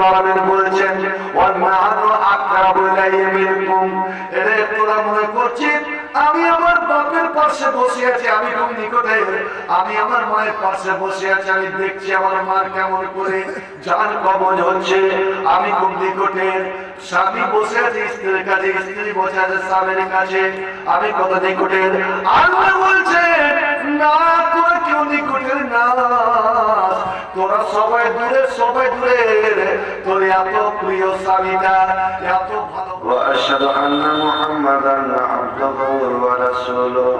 আলামিন বলেছেন ওয়ান্নাহু আকরাবু ইলাইহি মিনকুম, এরে তোরা মনে করছিস আমি আমার বাপের পাশে বসে আছি, আমি খুব নিকটে, আমি আমার মায়ের পাশে বসে আছি, আমি দেখছি আমার মা কেমন করে জান কবজ হচ্ছে, আমি খুব নিকটে। স্বামী বসে আছে স্ত্রীর কাছে, স্ত্রী বসে আছে স্বামীর কাছে, আমি কত নিকটে। আল্লাহ বলছে না, তোরা কেউ নিকটের না, তোরা সবাই দূরে, সবাই দূরে, তোর এত প্রিয় স্বামীটা এত ভালো। وأشهد أن محمدا عبده ورسوله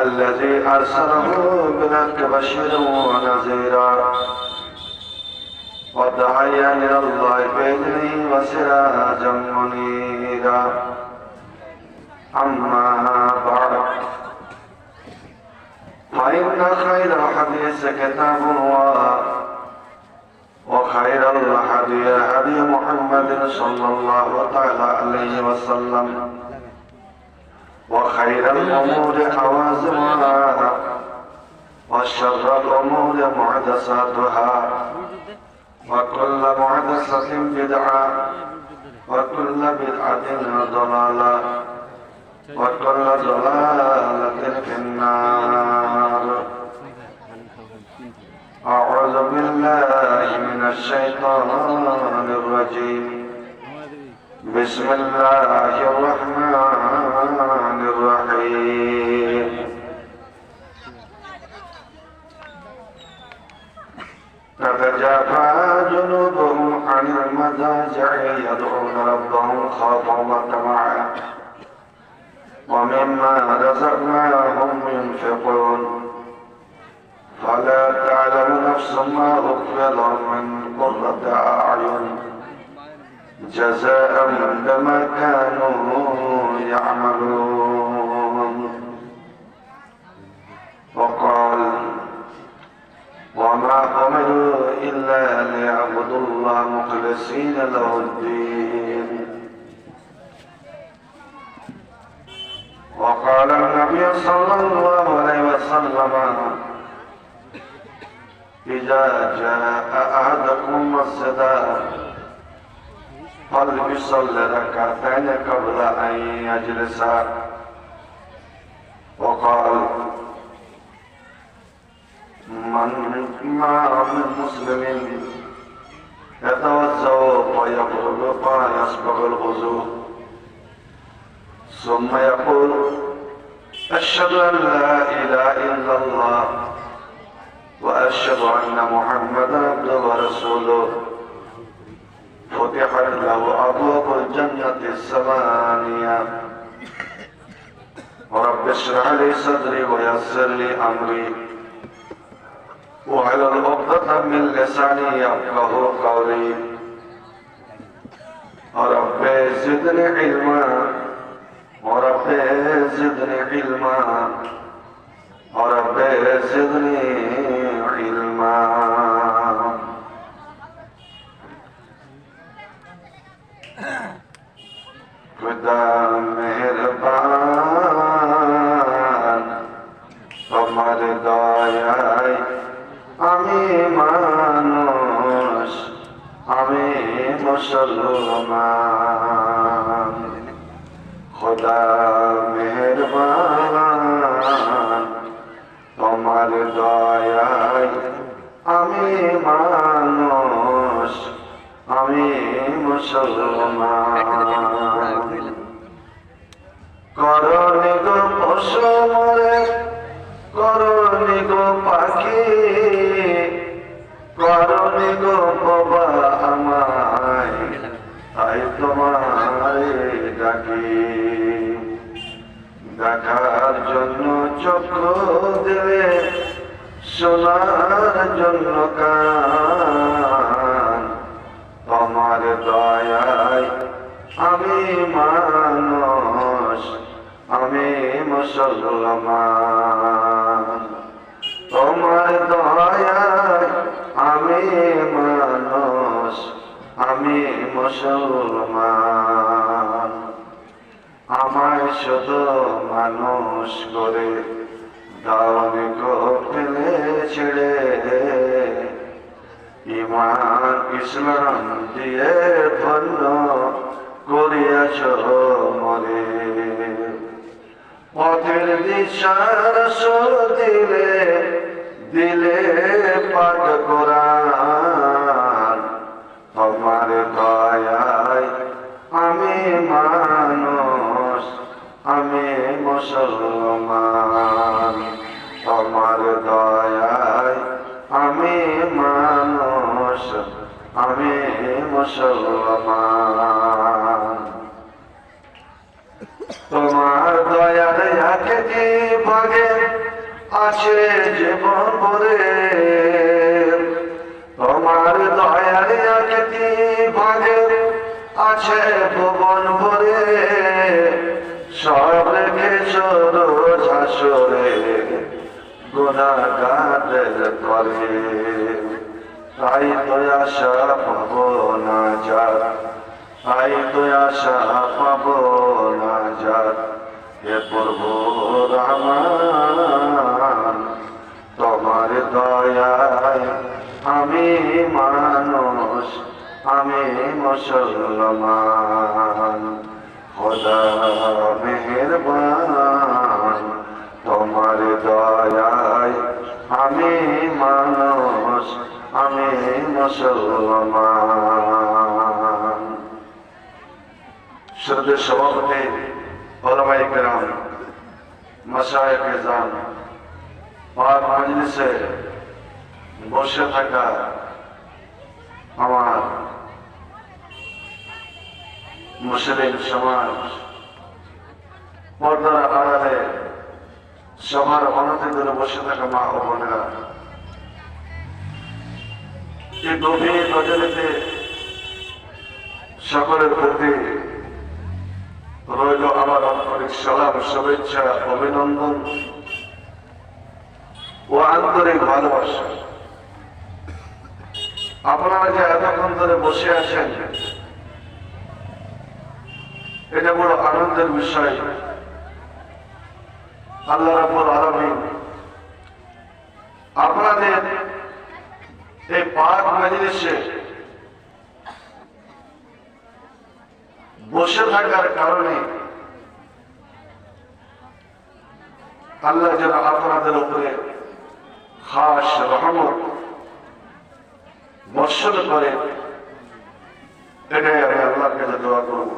الذي أرسله بالحق بشيرا ونذيرا وداعيا إلى الله بإذنه وسراجا منيرا. أما بعد، فإن خير الحديث كتاب الله، وخير الهدي هدي محمد صلى الله تعالى عليه وسلم، وخير الأمور خواتمها، وشر الأمور محدثاتها، وكل محدثة بدعة، وكل بدعة ضلالة، وكل ضلالة في النار. أعوذ بالله من الشيطان الرجيم. بسم الله الرحمن الرحيم. تتجافى جنوبهم عن المضاجع يدعون ربهم خوفا وطمعا ومما رزقناهم ينفقون. فلا تعلم نفس ما أخفي لهم من قرة أعين جزاء بما كانوا يعملون. وقال وما أمروا إلا ليعبدوا الله مخلصين له الدين. وقال النبي صلى الله عليه وسلم إذا جاء أحدكم مسجدا فليصلي ركعتين قبل أن يجلس. وقال ما من مسلم يتوضأ فيسبغ الوضوء ثم يقول أشهد أن لا إله إلا الله وأشهد أن محمدا عبده ورسوله فتحت له أبواب الجنة الثمانية. رب اشرح لي صدري ويسر لي أمري واحلل عقدة من لساني يفقهوا قولي. رب زدني علما ورب زدني علما ورب زدني علما. खुदा मेहरबान তোমার দয়ায় আমি মানুষ, আমি মুসলমান। খুদা মেহরবান তোমার দয়ায় আমি মানুষ, আমি মুসলমান। করনি গো পশু মরে, করনি গো পাখি, করনি গো বাবা আমায়, তাই তোমারে ডাকি। দেখার জন্য চক্ষু দিলে, শোনার জন্য কান, তোমার দয়ায় আমি মানুষ, আমি মুসলমান। তোমার দয়ায় আমি মানুষ, আমি মুসলমান। আমায় শুধু মানুষ করে দাওনি গো ফেলে ছেড়ে, ইমান ইসলাম দিয়ে ধন্য করিয়াছ মরে পথের দিশার দিলে দিলে পাঠ কোরআন তোমার দয়ায় আমি মানুষ আমি মুসলমান তোমার দয়ায় আমি মানুষ আমি মুসলমান তোমার দয়ার একটি ভাগে আছে জীবন ভরে তোমার দয়ার একটি ভাগে আছে ভুবন ভরে সব রেখেছ রোজ হাসরে গুনাহগারের তরে তাই তো আশা পাবো না যার তাই তো আশা পাবো না যার হে প্রভু রহমান তোমার দয়ায় আমি মানুষ আমি মুসলমান খোদা মেহেরবান তোমার দয়ায় আমি মানুষ আমি মুসলমান শ্রদ্ধেয় সভাপতি ওলামায়ে কেরাম মাশায়েখ নিজাম পাক মজলিসে বসে থাকা আমার মুসলিম সমাজ পর্দার আড়ালে সবার অনতি ধরে বসে থাকা মা ও বোনেরা এই গভীর রজনীতে সকলের প্রতি রইল আমার আন্তরিক সালাম শুভেচ্ছা অভিনন্দন ও আন্তরিক ভালোবাসা আপনারা যে এতক্ষণ ধরে বসে আছেন এটা বড় আনন্দের বিষয় আল্লাহ রাব্বুল আলামিন আপনাদের এই পাক মজলিসে বসে থাকার কারণে আল্লাহ যেন আপনাদের উপরে খাস রহমত বর্ষণ করে এটাই আমি আল্লাহর কাছে দোয়া করব।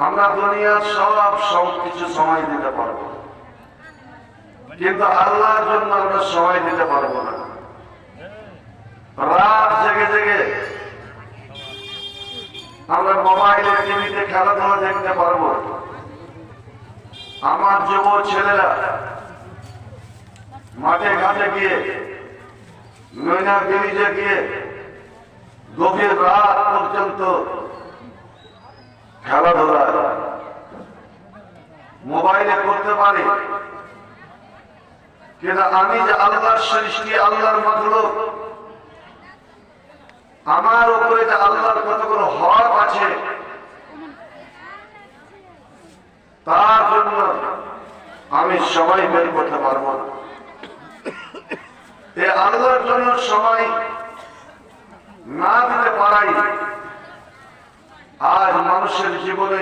আমরা দুনিয়ার সব কিছু সময় দিতে পারবো, কিন্তু আল্লাহর জন্য আমরা সময় দিতে পারবো না। রাত জেগে জেগে আমরা মোবাইলে টিভিতে খেলাধুলা দেখতে পারবো। আমার যুব ছেলেরা মাঠে ঘাটে গিয়ে নৈনা ব্রিজে গিয়ে গভীর রাত পর্যন্ত খেলাধুলা মোবাইলে করতে পারি, কিন্তু আমি যে আল্লাহর সৃষ্টি আল্লাহর মাখলুক, আমার উপরে যে আল্লাহর কতগুলো হক আছে তার জন্য আমি সময় বের করতে পারবো না। এই আল্লাহর জন্য সময় না দিতে পারাই আজ মানুষের জীবনে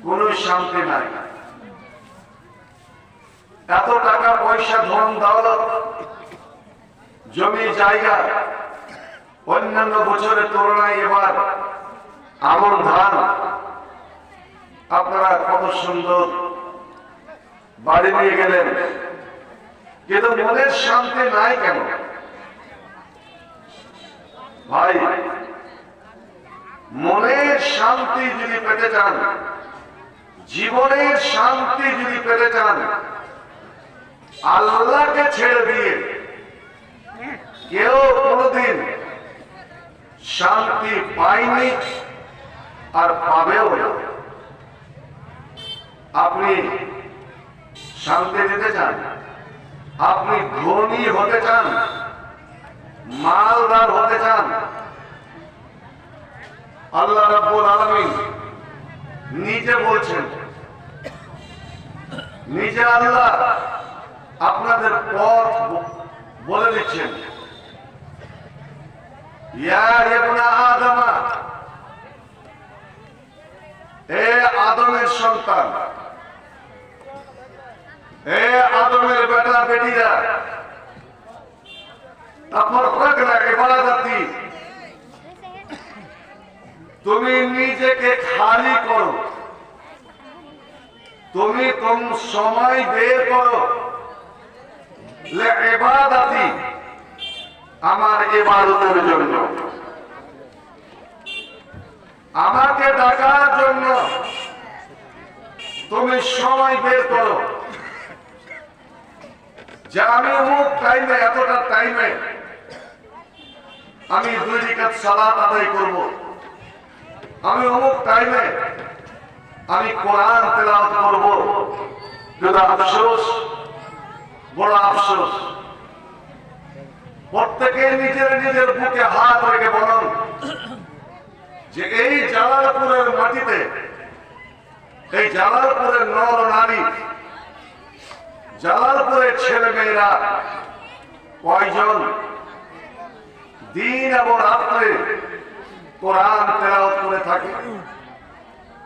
কোন শান্তি নাই। এত টাকা পয়সা ধন দৌলত জমি জায়গা অন্যান্য বছরের তুলনায় এবার আমন ধান আপনারা কত সুন্দর বাড়ি নিয়ে গেলেন, কিন্তু মনের শান্তি নাই কেন ভাই? মনের শান্তি যদি পেতে চান, জীবনের শান্তি যদি পেতে চান, আল্লাহকে ছেড়ে দিয়ে কেউ কোনদিন শান্তি পায়নি আর পাবেও না। আপনি শান্তি দিতে চান, আপনি ধনী হতে চান, মালদার হতে চান, আল্লাহ রাব্বুল আলামিন নিজে বলছেন, নিজে আল্লাহ আপনার আপনাদের পথ বলে দিচ্ছেন। ইয়া ইবনা আদমা, হে আদমের সন্তান, হে আদমের বেটা বেটিরা, তাফাররাকনা ইবাদাতি, তুমি নিজেকে খালি করো, তুমি সময় বের করো ইবাদাতি, আমার ইবাদতের জন্য, আমাকে ডাকার জন্য তুমি সময় বের করো। যে আমি অমুক টাইমে, এতটা টাইমে আমি 2 রাকাত সালাত আদায় করব, আমি অমুক টাইমে আমি কোরআন তেলাওয়াত করব। কিন্তু আফসোস, বড় আফসোস, প্রত্যেকে নিজের নিজের বুকে হাত রেখে বলুন যে এই জালালপুরের মাটিতে, এই জালালপুরের নর নারী, জালালপুরের ছেলে মেয়েরা কয়জন দিন এবং রাত্রে কোরআন তেলাওয়াত করে থাকে,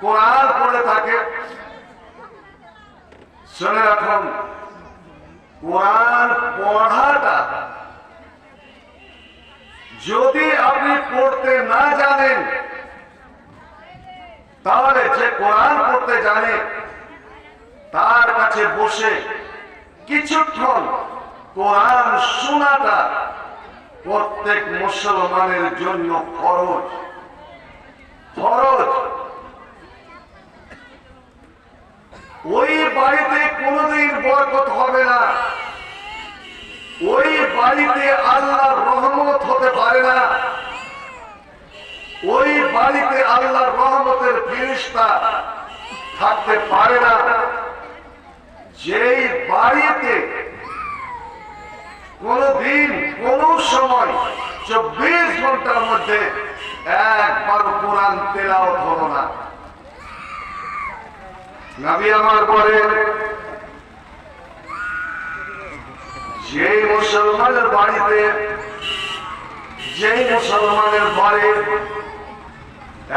কোরআন পড়ে থাকে? শুনে রাখুন, কোরআন পড়াটা যদি আপনি পড়তে না জানেন, তাহলে যে কোরআন পড়তে জানে তার কাছে বসে কিছুক্ষণ কোরআন শোনাটা প্রত্যেক মুসলমানের জন্য ফরজ, ফরজ। ওই বাড়িতে কোনোদিন বরকত হবে না, ওই বাড়িতে আল্লাহর রহমত হতে পারে না, ওই বাড়িতে আল্লাহর রহমতের ফেরেশতা থাকতে পারে না, যেই বাড়িতে কোনদিন কোন সময় 24 ঘন্টার মধ্যে একবার কোরআন তেলাওয়াত হলো না। নবী আমার বলেন, যেই মুসলমানের বাড়িতে, যেই মুসলমানের ঘরে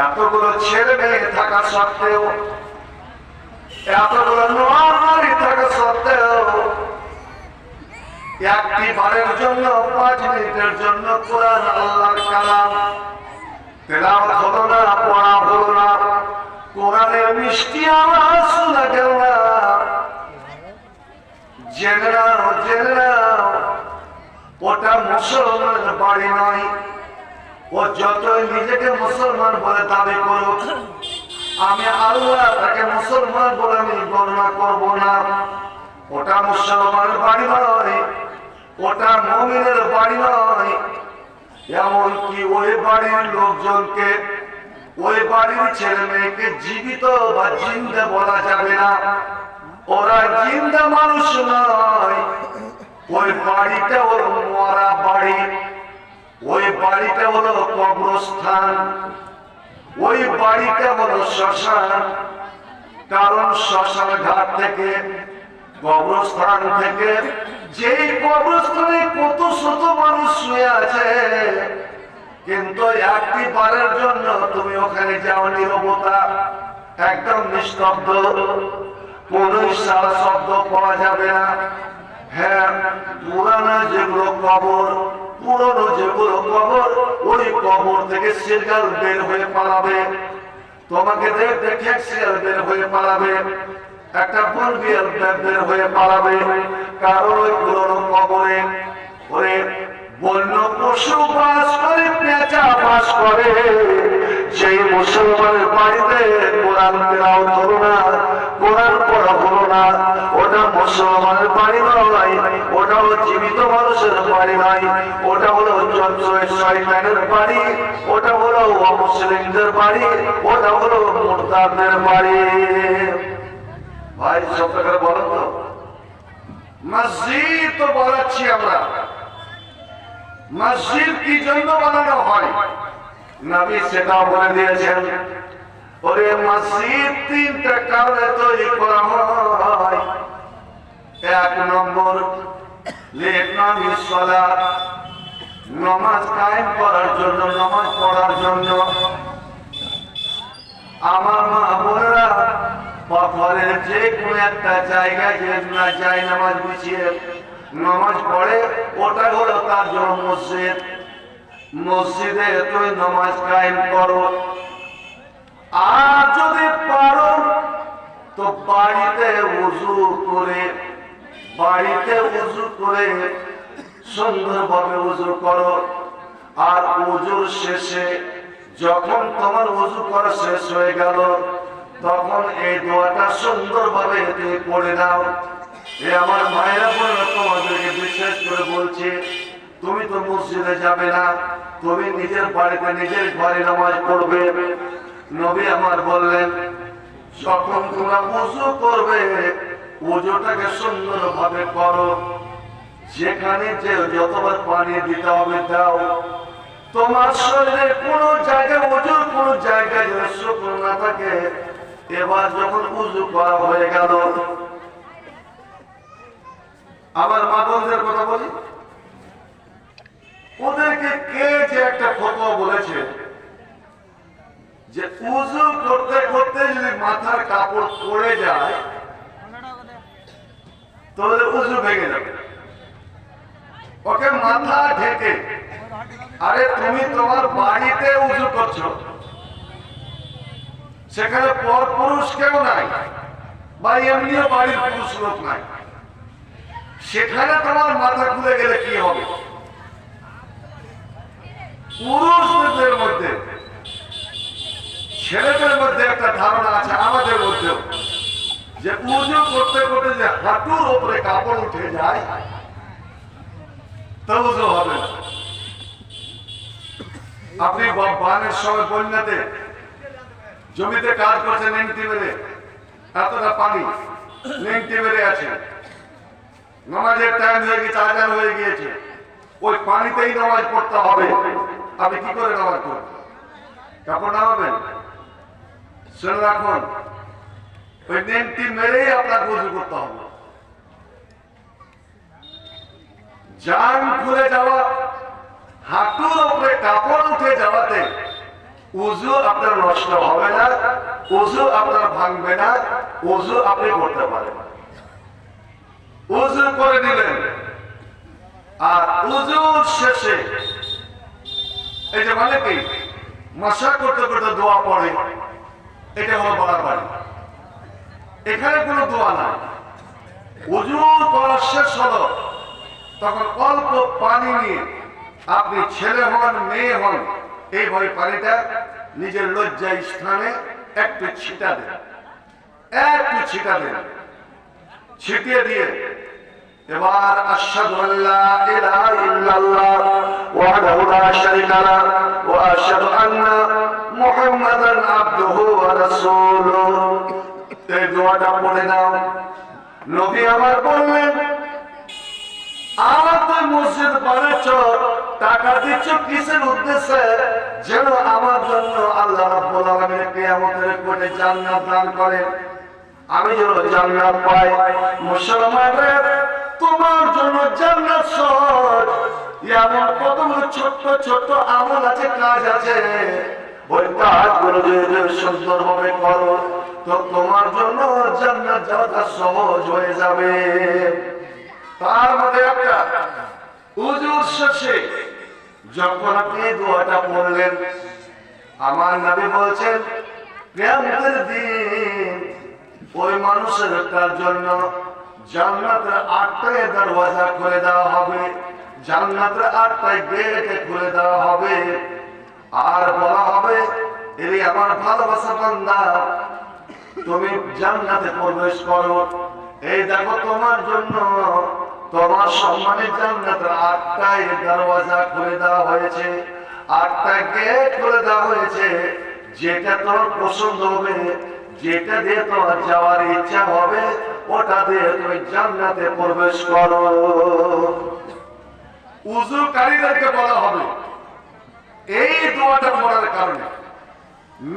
এতগুলো ছেলে মেয়ে থাকা সত্ত্বেও, এতগুলো নারী থাকা সত্ত্বেও একটি বারের জন্য 5 মিনিটের জন্য কোরআন আল্লাহর কালাম তেলাওয়াত হলো না, পড়া হলো না, কোরআনের মিষ্টি আওয়াজ শোনা গেল না, জেনে নাও, জেনে নাও, ওটা মুসলমানের বাড়ি নয়। ও যতই নিজেকে মুসলমান বলে দাবি করুক, আমি আল্লাহ তাকে মুসলমান বলে আমি গণনা করব না। ওটা মুসলমানের বাড়ি নয়, ওটা মুমিনের বাড়ি নয়। এমনকি ওই বাড়ির লোকজনকে, ওই বাড়ির ছেলে মেয়েকে জীবিত বা জিন্দা বলা যাবে না, ওরা জিন্দা মানুষ নয়। ওই বাড়িটা হলো মরা বাড়ি, ওই বাড়িটা হলো কবরস্থান, ওই বাড়িটা হলো শ্মশান। কারণ শ্মশান ঘাট থেকে, কবরস্থান থেকে, যেই কবরস্থানে কত শত মানুষ শুয়ে আছে, কিন্তু একটি বারের জন্য তুমি ওখানে যাও, নীরবতা, একদম নিস্তব্ধ, কোন সারা শব্দ পাওয়া যাবে না। হ্যাঁ, পুরানো যেগুলো কবর, পুরনো যেগুলো কবর, ওই কবর থেকে সিরগাল বের হয়ে পালাবে, তোমাকে দেখে সিরিয়াল বের হয়ে পালাবে, একটা বলবিয়াল বের হয়ে পালাবে। কারণ ওই পুরনো কবরে ওরে বন্য পশু বাস করে, পেঁচা বাস করে। সেই মুসলমানের বাড়িতে কোরআন তেলাওয়াত হলো না, কোরআন পড়া হলো না, ওটা মুসলমানের বাড়ি নয়, ওটা হলো জীবিত মানুষের বাড়ি নয়, ওটা হলো শয়তানের বাড়ি, ওটা হলো অমুসলিমদের বাড়ি, ওটা হলো মুরতাদের বাড়ি। ভাই সব টাকার বলেন তো, মসজিদ তো বানাচ্ছি আমরা, মসজিদ কি জন্য বানানো হয়? নবী সেটা বলে দিয়েছেন, ওরে মসজিদ 3টা কারণে তৈরি করা হয়। 1 নম্বর, লিইকমামিস সালাত, নামাজ কায়েম করার জন্য, নামাজ পড়ার জন্য। আমার মা বোনেরা, পাথরের যে কোনো একটা জায়গায় যে না যায় নামাজ বিছিয়ে নামাজ পড়ে, ওটা হলো তার জন্য মসজিদ। মসজিদে তুই নামাজ কায়েম করো। আর যদি পারো তো বাড়িতে উযু করে, বাড়িতে উযু করে সুন্দরভাবে উযু করো। আর উযুর শেষে যখন তোমার উযু করা শেষ হয়ে গেল, তখন এই দোয়াটা সুন্দরভাবে তুমি পড়ে নাও। এ আমার মায়েরা বোনেরা, তোমাদেরকে বিশেষ করে বলছি, তুমি তো মসজিদে যাবে না, তুমি নিজের বাড়িতে নিজের ঘরে নামাজ পড়বে। নবী আমার বললেন, যখন তোমরা উযু করবে, উযুটাকে সুন্দরভাবে করো। যেখানে যে যতবার পানি দিতে হবে দাও। তোমার শরীরে কোনো জায়গায়, উযুর কোনো জায়গায় যেন শুকনো না থাকে। এবার যখন উযু করা হয়ে গেল, আবার মা বোনদের কথা বলি, ওদেরকে কে যে একটা ফতোয়া বলেছে যে উযু করতে করতে যদি মাথার কাপড় পড়ে যায় তাহলে উযু ভেঙে যাবে, ওকে মাথা ঢেকে। আরে তুমি তোমার বাড়িতে উযু করছো, সেখানে পর পুরুষ কেউ নাই, বা এমনিও বাড়ির পুরুষ লোক নাই, সেখানে তোমার মাথা খুলে গেলে কি হবে? পুরুষদের মধ্যে, ছেলেদের মধ্যে একটা ধারণা আছে, আমাদের মধ্যেও, যে উযু করতে করতে যে হাঁটুর উপরে কাপড় উঠে যায় তা উযু হবে না। আপনি বানের সময় বন্যাতে জমিতে কাজ করছেন, নেংটি মেরে, এতটা পানি নেংটি মেরে আছে, নামাজের টাইম হয়ে গেছে, আজান হয়ে গিয়েছে, ওই পানিতেই নামাজ পড়তে হবে। আপনি কি করে নামাজ পড়বেন? কাপড় নামাবেন? শুনে রাখুন, ওই নেংটি মেরেই আপনাকে উযু করতে হবে। জান খুলে যাওয়া, হাঁটুর উপরে কাপড় উঠে যাওয়াতে উযু আপনার নষ্ট হবে না, উযু আপনার ভাঙবে না, উযু আপনি করতে পারেন। উযু করে নিলেন, আর উযুর শেষে এই যে মানে কি মাসা করতে করতে দোয়া পড়ে, এটা হলো বাড়াবাড়ি। এখানে কোনো দোয়া নাই। উযু করা শেষ হলো, তখন অল্প পানি নিয়ে আপনি ছেলে হন মেয়ে হন, এইভাবে পানিটা নিজের লজ্জা স্থানে একটু ছিটা দেন, একটু ছিটা দেন। ছিটিয়ে দিয়ে এবার আশহাদু আল্লা ইলাহা ইল্লাল্লাহ ওয়াহদাহু লা শারীকা লাহু ওয়া আশহাদু আন্না মুহাম্মাদান আবদুহু ওয়া রাসূলুহু, এই দোয়াটা পড়ে নাও। নবী আমার বললেন, আমার তো মসজিদ বানাচ্ছ, টাকা দিচ্ছ কিসের উদ্দেশ্যে? যেন আমার জন্য আল্লাহ রাব্বুল আলামিন কিয়ামতের কোটে জান্নাত দান করেন, আমি যেন জান্নাত পাই। মুসলমানদের, তোমার জন্য জান্নাত সহজ। এমন কতগুলো ছোট্ট ছোট্ট আমল আছে, কাজ আছে, ওই কাজগুলো যদি সুন্দরভাবে করো তো তোমার জন্য জান্নাত যাওয়াটা সহজ হয়ে যাবে। তার মধ্যে একটা, উযুর শেষে যখন আপনি দোয়াটা পড়লেন, আমার নবী বলছেন কিয়ামতের দিন ওই মানুষের জন্য জান্নাতের 8টায় দরওয়াজা খুলে দেওয়া হবে, জান্নাতের 8টায় গেট খুলে দেওয়া হবে। আর বলা হবে, এরে আমার ভালোবাসা বান্দা, তুমি জান্নাতে প্রবেশ করো। এই দেখো তোমার জন্য, তোমার সম্মানের জান্নাতের 8টায় দরওয়াজা খুলে দেওয়া হয়েছে, 8টা গেট খুলে দেওয়া হয়েছে। যেটা তোমার পছন্দ হবে, যেটা দিয়ে তোমার যাওয়ার ইচ্ছা হবে, ওটা দিয়ে তুমি জান্নাতে প্রবেশ করো। উযুকারীদেরকে বলা হবে এই দোয়াটা পড়ার কারণে।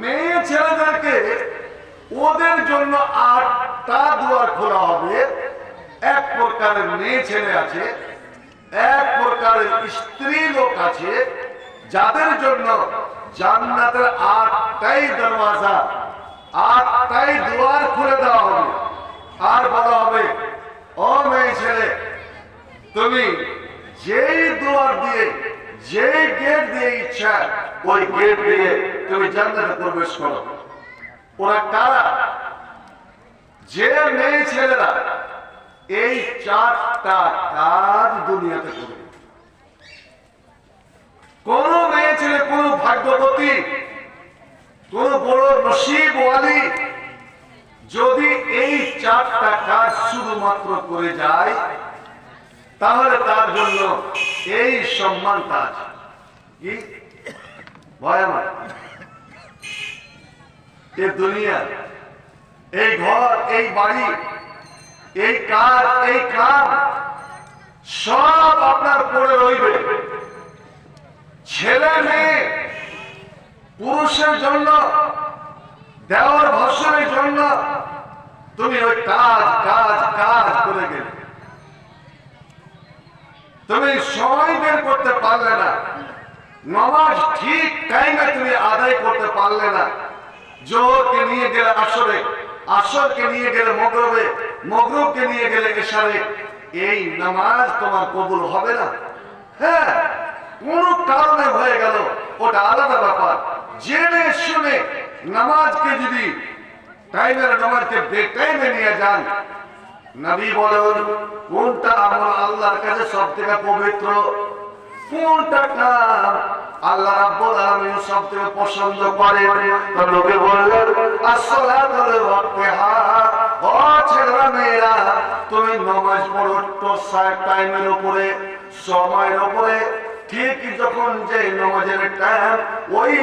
মেয়ে ছেলেদেরকে ওদের জন্য 8টা দুয়ার খোলা হবে। এক প্রকারের মেয়ে ছেলে আছে, এক প্রকারের স্ত্রী লোক আছে যাদের জন্য জান্নাতের 8টাই দরওয়াজা, 8টাই দুয়ার খুলে দেওয়া হবে। আর বলা হবে, ও মেয়ে ছেলে, তুমি যেই দুয়ার দিয়ে, যেই গেট দিয়ে ইচ্ছা ওই গেট দিয়ে তুমি জান্নাতে প্রবেশ করো। ওরা কারা? যে মেয়ে ছেলেরা এই 4টা কাজ দুনিয়াতে করবে। কোন মেয়ে ছেলে, কোন ভাগ্যবতী, কোন বড় নসিবওয়ালী যদি এই 4টা কাজ শুধুমাত্র করে যায়, তাহলে তার জন্য এই সম্মান তাজ কি ভয় আমার। এই দুনিয়া, এই ঘর, এই বাড়ি, এই কাজ, এই কাম সব আপনার পড়ে রইবে। ছেলে মেয়ে পুরুষের জন্য, দেওয়ার ভাষণের জন্য তুমি ওই কাজ কাজ কাজ করে গেলে, তুমি সময় বের করতে পারলে না, নামাজ ঠিক টাইমে তুমি আদায় করতে পারলে না। জোহরকে নিয়ে গেলে আসরে, আসরকে নিয়ে গেলে মগরবে, মগরবকে নিয়ে গেলে এশারে, এই নামাজ তোমার কবুল হবে না। হ্যাঁ, কোন কারণে হয়ে গেল ওটা আলাদা ব্যাপার। জেনে শুনে নামাজকে যদি টাইমের নামাজকে বেটাইমে নিয়ে যান, নবী বলেন কোনটা আমল আল্লাহর কাছে সবথেকে পবিত্র, কোনটা কাজ আল্লাহ রাব্বুল আলামিন সবথেকে পছন্দ করেন। তো নবী বললেন আসসালাতু ওয়াক্তিহা, ও ছেলেরা মেয়েরা তুমি নামাজ পড়ো তো টাইমের উপরে, সময়ের উপরে। ঠিক যখন যে নামাজের টাইম, ওই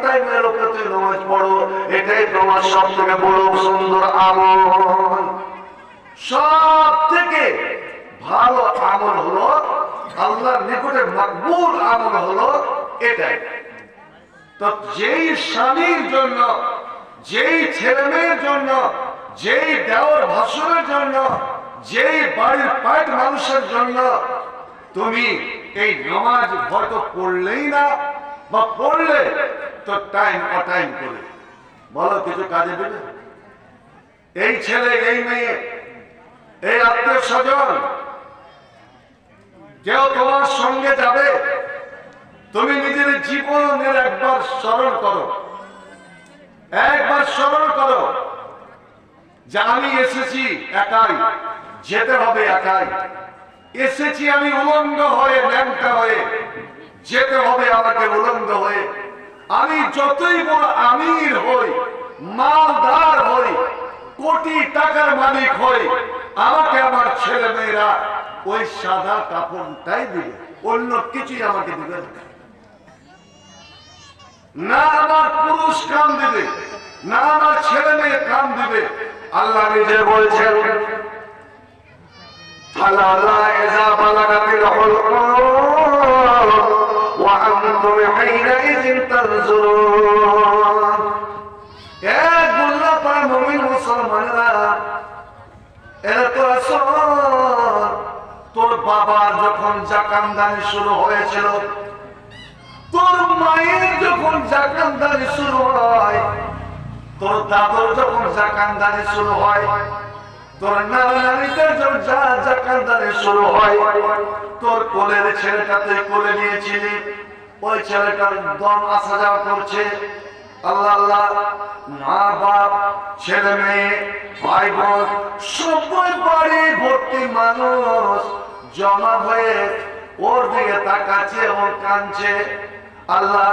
টাইমের উপরে তুমি নামাজ পড়ো, এটাই তোমার সবথেকে বড় সুন্দর আমল। সব থেকে ভালো আমল হলো, আল্লাহর নিকটে মকবুল আমল হলো এটাই। তো যেই স্বামীর জন্য, যেই ছেলে মেয়ের জন্য, যেই দেওয়ার ভাষণের জন্য, যেই বাড়ির পাইট মানুষের জন্য তুমি এই নামাজ হয়তো পড়লেই না, বা পড়লে তো টাইম অটাইম করে, বলো কিছু কাজে দেবে? এই ছেলে, এই মেয়ে, এই আত্মীয় স্বজন কেউ তোমার সঙ্গে যাবে, তুমি নিজের জীবনের একবার স্মরণ করো, একবার স্মরণ করো যে আমি এসেছি একাই, যেতে হবে একাই, এসেছি আমি উলঙ্গ হয়ে, ল্যাংটা হয়ে, যেতে হবে আমাকে উলঙ্গ হয়ে। আমি যতই বড় আমির হই, মালদার হই, কোটি টাকার মালিক হই, আমাকে আমার ছেলে মেয়েরা ওই সাদা কাপড়টাই দিবে, অন্য কিছুই আমাকে দিবে না। আমার পুরুষ কাম দিবে না, আমার ছেলে মেয়ে কাম দিবে। আল্লাহ নিজে বলছেন ফালালা ইযা বালাগাতিল হুলকুম ওয়া আনতুম হিনাইযিন তানজুরুন। এ গুল্লাপাড়া মুমিন মুসলমানেরা, এরা তো আসল, তোর বাবার যখন জাকানদানি শুরু হয়েছিল, তোর মায়ের যখন জাকানদানি শুরু হয়, তোর দাদুর যখন জাকানদানি শুরু হয়, তোর নানিদের যখন জাকানদানি শুরু হয়, তোর কোলের ছেলেটা তুই কোলে নিয়েছিলি, ওই ছেলেটার দম আসা যাওয়া করছে। আল্লাহ আল্লাহ, মা বাপ, ছেলে মেয়ে, ভাই বোন, সবাই বাড়ি ভর্তি মানুষ জমা হয়ে ওর দিকে তাকাচ্ছে, ওর কাঁদছে। আল্লাহ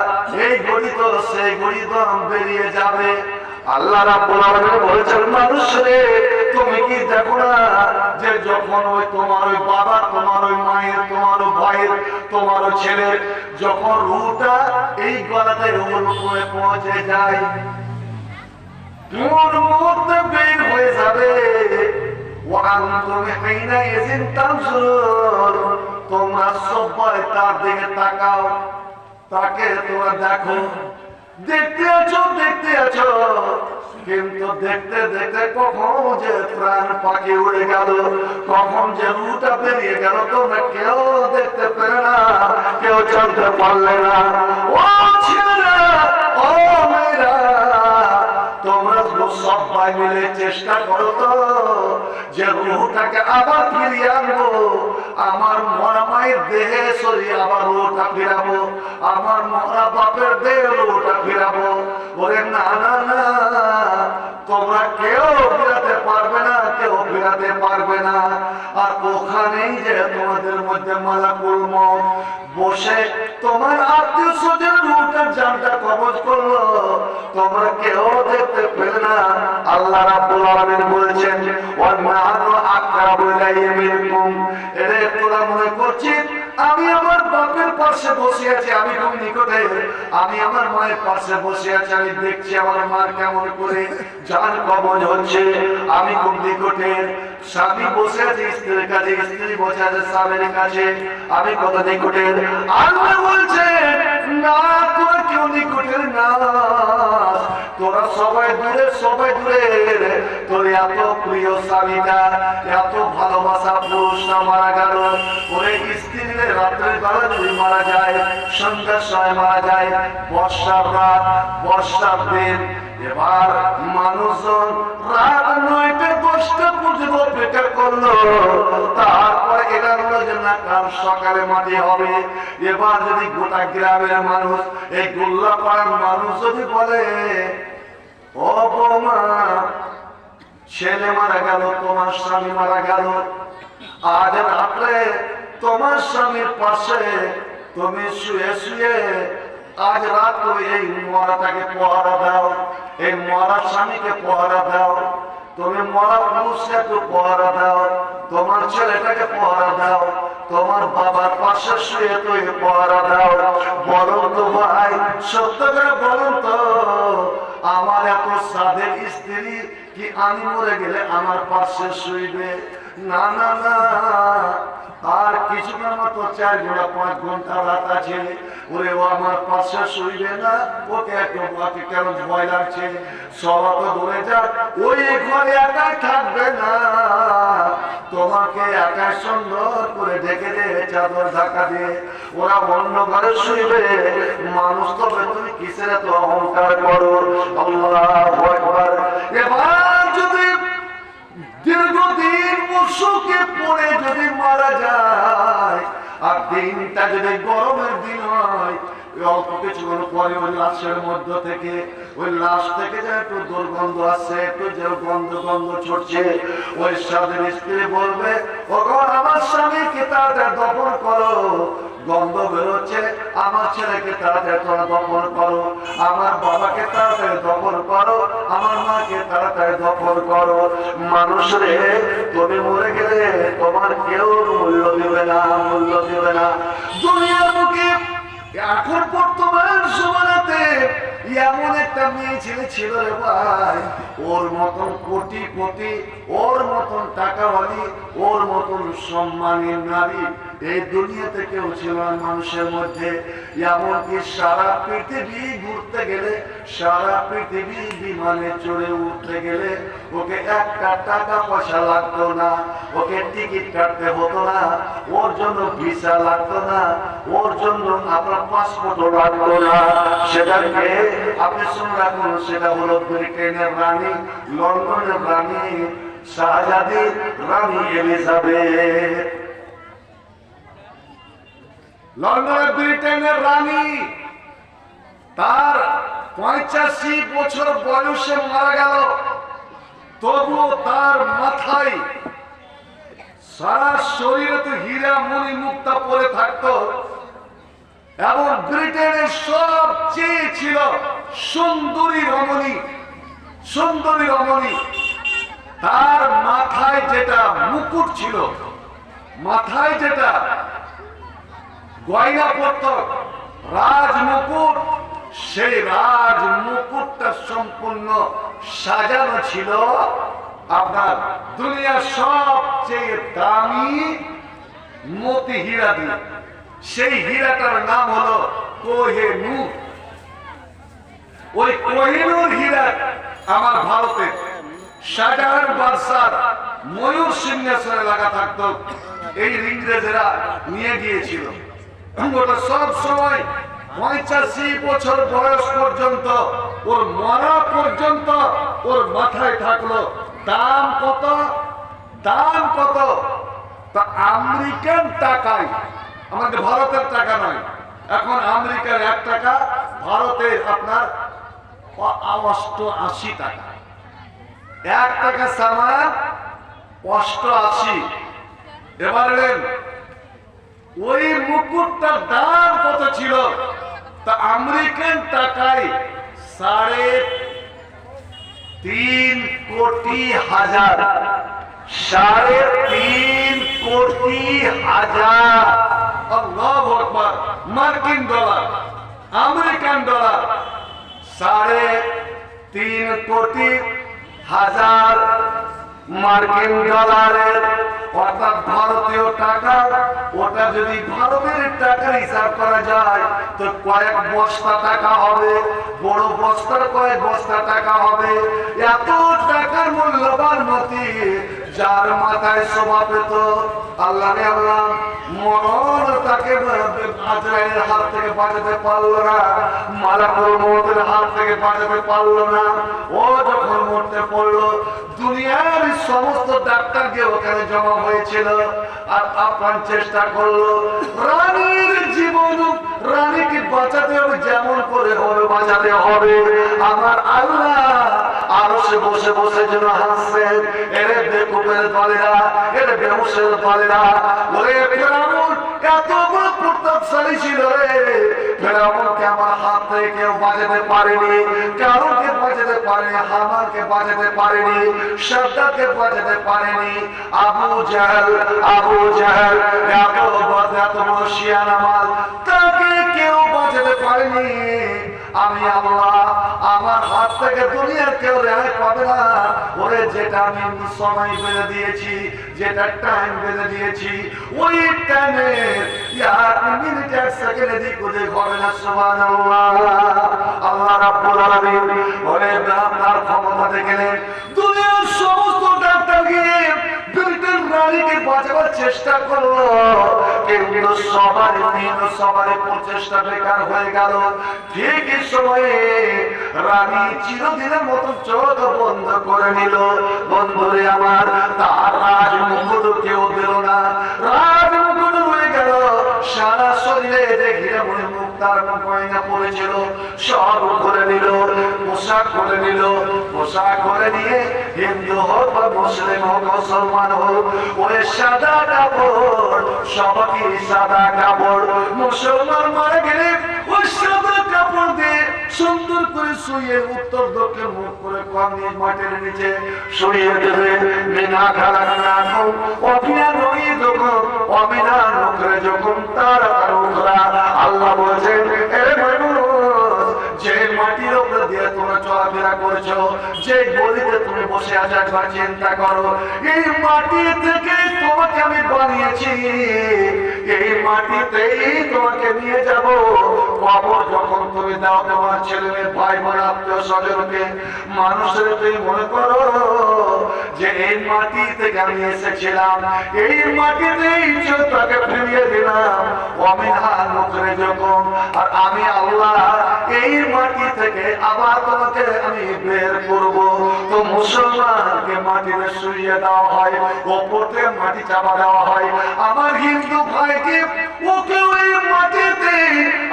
এই গড়ি তো সেই গড়ি তো বেরিয়ে যাবে। আল্লাহ রাব্বুল আলামিন বলেছেন মানুষ রে, তুমি কি দেখো না যে যখন ওই তোমার ওই বাবা, তোমার ওই মায়ের, তোমার ওই ভাইয়ের, তোমার ওই ছেলের যখন রুহটা এই গলাতে রুহুর উপরে পৌঁছে যায়, তোর মধ্যে বের হয়ে যাবে। তোমরা সবাই তার দিকে তাকাও, তাকে তোমরা দেখো। দেখতে আছো, কিন্তু দেখতে দেখতে কখন যে প্রাণ পাখি উড়ে গেল, কখন যে রুটা বেরিয়ে গেল, তোমরা কেউ দেখতে পেলে না, কেউ জানতে পারলে না। ও ছেলেরা, ও মেয়েরা, তোমরা সবাই মিলে চেষ্টা করো তো যে রুহটাকে আবার ফিরিয়ে আনবো, আমার মরা মায়ের দেহে সরিয়ে আবার রুহটা ফিরাবো, আমার মরা বাপের দেহে রুহটা ফিরাবো। ওরে না না না, তোমরা কেউ ফিরাতে পারবে না, কেউ ফিরাতে পারবে না। আর ওখানেই যে তোমাদের মধ্যে মালাকুল মউত বসে তোমার আত্মীয় স্বজন রুহটার জানটা কবজ করলো, তোমরা কেউ দেখতে পেলে না। আল্লাহ রাব্বুল আলামিন বলেছেন, ওয়া নাহনু আকরাবু ইলাইহি মিনকুম। এরে তোরা মনে করছিস আমি আমার বাপের পাশে বসে আছি, আমি খুব নিকটে, আমি আমার মায়ের পাশে বসে আছি, আমি দেখছি আমার মার কেমন করে জান কবজ হচ্ছে, আমি খুব নিকটে। স্বামী বসে আছে স্ত্রীর কাছে, স্ত্রী বসে আছে স্বামীর কাছে, আমি কত নিকটে। আল্লাহ বলছে না, তোরা কেউ নিকটে না, তোরা সবাই দূরে, সবাই দূরে। তোর এত প্রিয় স্বামীটা, এত ভালোবাসা পুরুষটা মারা গেল। ওরে স্ত্রীর রাত্রের বেলা যদি মারা যায়, সন্ধ্যার সময় মারা যায়, বর্ষার রাত, বর্ষার দিন, এবার মানুষজন রাত ৯টা ১০টা পর্যন্ত অপেক্ষা করলো, তারপর এরা হলো যে না কাল সকালে মাটি হবে। এবার যদি গোটা গ্রামের মানুষ, এই গোল্লা পাড়ার মানুষ যদি বলে, ও বৌমা, ছেলে মারা গেল, তোমার স্বামী মারা গেল, আজ রাত্রে তোমার স্বামীর পাশে তুমি শুয়ে শুয়ে আজ রাত এই মরাটাকে পহারা দাও, এই মরা স্বামীকে পহারা দাও, তুমি মরা পুরুষকে একটু পহারা দাও, তোমার ছেলেটাকে পহারা দাও, তোমার বাবার পাশে শুয়ে তুমি পহারা দাও। বলুন তো ভাই, সত্য করে বলুন তো, আমার এত সাধের স্ত্রী কি আমি মরে গেলে আমার পাশে শুইবে? না না না, আর কিছুক্ষণ মতো 4 ঘন্টা 5 ঘন্টা রাত আছে, ওরে ও আমার পাশে শুইবে না, ওকে একটু কেন ভয় লাগছে, সবাই তো দূরে যাক, ওই ঘরে একা থাকবে না, তোমাকে একা সুন্দর করে ঢেকে দিয়ে চাদর ঢাকা দিয়ে ওরা অন্য ঘরে শুইবে। মানুষ তবে তুমি কিসের এত অহংকার করো? আল্লাহু আকবার। এবার যদি দীর্ঘদিন অসুখে পড়ে যদি মারা যায়, আর দিনটা যদি গরমের দিন হয়, অল্প কিছুক্ষণ পরে ওই লাশের মধ্য থেকে, ওই লাশ থেকে যে একটু দুর্গন্ধ আসছে, একটু যে গন্ধ গন্ধ ছড়ছে, ওই সাদের স্ত্রী বলবে, ওগো আমার স্বামীকে তাড়াতাড়ি দফন করো, গন্ধ বেরোচ্ছে, আমার ছেলেকে তাড়াতাড়ি তোমরা দফন করো, আমার বাবাকে তাড়াতাড়ি দফন করো, আমার মাকে তাড়াতাড়ি দফন করো। মানুষ রে, তুমি মরে গেলে তোমার কেউ মূল্য দিবে না, মূল্য দিবে না। দুনিয়ার মুখে এখন বর্তমান সমাজে এমন একটা মেয়ে ছেলে ছিল রে ভাই, ওর মতন কোটিপতি, ওর মতন টাকাওয়ালি, ওর মতন সম্মানী নারী এই দুনিয়াতে কেউ ছিল না মানুষের মধ্যে। এমনকি সারা পৃথিবী ঘুরতে গেলে, সারা পৃথিবী বিমানে চড়ে উঠতে গেলে ওকে একটা টাকা পয়সা লাগতো না, ওকে টিকিট কাটতে হতো না, ওর জন্য ভিসা লাগতো না, ওর জন্য আপনার পাসপোর্টও লাগতো না। সেটাকে আপনি শুনে রাখুন, সেটা হলো ব্রিটেনের রানী, লন্ডনের রানী, শাহজাদি রানী এলিজাবেথ। লন্ডনের ব্রিটেনের রানী, তার 85 বছর বয়সে মারা গেল, তবুও তার মাথায় সারা শরীরে তো হীরা মণি মুক্তা পরে থাকতো, এবং ব্রিটেনের সবচেয়ে ছিল সুন্দরী রমণী, সুন্দরী রমণী। তার মাথায় যেটা মুকুট ছিল, মাথায় যেটা গয়না পড়ত, রাজ মুকুট, সেই রাজ মুকুটটা সম্পূর্ণ সাজানো ছিল আপনার দুনিয়ার সবচেয়ে দামি মতি হীরা দিয়ে। সেই হীরাটার নাম হলো কোহে নূর। ওই কোহিনূর হীরা আমার ভারতে শাহজাহান বাদশার ময়ূর সিংহাসনে লাগা থাকতো, এই ইংরেজেরা নিয়ে গিয়েছিল। ওটা সব সময় 85 বছর বয়স পর্যন্ত, ওর মরা পর্যন্ত ওর মাথায় থাকলো। দাম কত? দাম কত? তা আমেরিকান টাকায়, আমাদের ভারতের টাকা নয়, এখন আমেরিকার 1 টাকা ভারতের আপনার 88 টাকা। 1 টাকা সামান 88। এবারে ওই মুকুটটার দাম কত ছিল? তা আমেরিকান টাকায় 3.5 কোটি হাজার, 3.5 কোটি হাজার। আল্লাহু আকবার। মার্কিন ডলার, আমেরিকান ডলার 3.5 কোটি হাজার মার্কিন ডলারের, অর্থাৎ ভারতীয় টাকা। ওটা যদি ভারতের টাকার হিসাব করা যায় তো কয়েক বস্তা টাকা হবে, বড় বস্তার কয়েক বস্তা টাকা হবে। এত টাকার মূল্যবান মতি যার মাথায় শোভা পেত, আল্লাহ আল্লাহ মরণ তাকে আজরাইলের হাত থেকে বাঁচাতে পারলো না, মালাকুল মউতের হাত থেকে বাঁচাতে পারলো না। ও যখন মরতে পড়লো, দুনিয়ার সমস্ত ডাক্তারকে ওখানে জমা হয়েছিল আর আপ্রাণ চেষ্টা করলো রানীর জীবন, রানীকে বাঁচাতে হবে, যেমন করে হবে বাঁচাতে হবে। আমার আল্লাহ আরো সে বসে বসে যেন হাসছেন, এরে বেকুবের দলেরা, এরে বেহুশের দলেরা, ওরে ফেরাউন এত বড় প্রতাপশালী ছিল রে, ফেরাউনকে আমার হাত থেকে কেউ বাঁচাতে পারেনি, কারোকে বাঁচাতে পারেনি, হামানকে বাঁচাতে পারেনি, শাদ্দাদকে বাঁচাতে পারেনি। আবু জাহেল এত বড় শিয়ানা মাল, তাকে কেউ বাঁচাতে পারেনি। আমি আল্লাহ আমার হাত থেকে দুনিয়ার কেউ রেহাই পাবে না। ওরে যেটা আমি সময় বেঁধে দিয়েছি, যেটা টাইম বেঁধে দিয়েছি, ওই টাইমে 1 মিনিট 1 সেকেন্ড এদিক ওদিক হবে না। সুবহানাল্লাহ। আল্লাহ রাব্বুল আলামিন ওরে তার ক্ষমতা দেখলে দুনিয়ার সমস্ত ডাক্তার গিয়ে ব্রিটেন রানীকে বাঁচাবার চেষ্টা করলো, কিন্তু সবারই প্রচেষ্টা বেকার হয়ে গেল। ঠিক এই সময়ে রানী চিরদিনের মতো চোখ বন্ধ করে নিল। বন্ধুরে আমার, তার রাজমুকুট কেউ দিল না, রাজমুকুট হয়ে গেল। সারা শরীরে যে হীরামণি মুক্তার গয়না পড়েছিল সব করে নিল, পোশাক করে নিল। পোশাক করে নিয়ে হিন্দু হোক বা মুসলিম হোক মুসলমান হোক, ওই সাদা কাপড়, সবাই সাদা কাপড়। মুসলমান মারা গেলে ওই সাদা কাপড় দিয়ে সুন্দর করে শুয়ে উত্তর দক্ষিণ মুখ করে কর্মী মাটির নিচে শুয়ে দেবে। বিনা খালা না হোক অভিয়া নই যখন অবিনা নকরে যখন তারা আল্লাহ বলছেন, যে মাটির উপর দিয়ে তোমরা চলাফেরা করছো, যে গলিতে তুমি বসে আছো, একবার চিন্তা করো, এই মাটি থেকে তোমাকে আমি বানিয়েছি, এই মাটিতেই তোমাকে নিয়ে যাব। কবর যখন তুমি দাও তোমার ছেলে মেয়ে, ভাই বোন, আত্মীয় স্বজনকে, মানুষের তুমি মনে করো যে এই মাটি থেকে আমি এসেছিলাম, এই মাটিতেই তাকে ফিরিয়ে দিলাম। অমিনা লোকের যখন, আর আমি আল্লাহ এই মাটি থেকে আবার তোমাকে আমি বের করব। তো মুসলমানকে মাটিতে শুইয়ে দেওয়া হয়, ওপরে মাটি চাপা দেওয়া হয়। আমার হিন্দু ভাইকে ওকে ওই মাটিতে,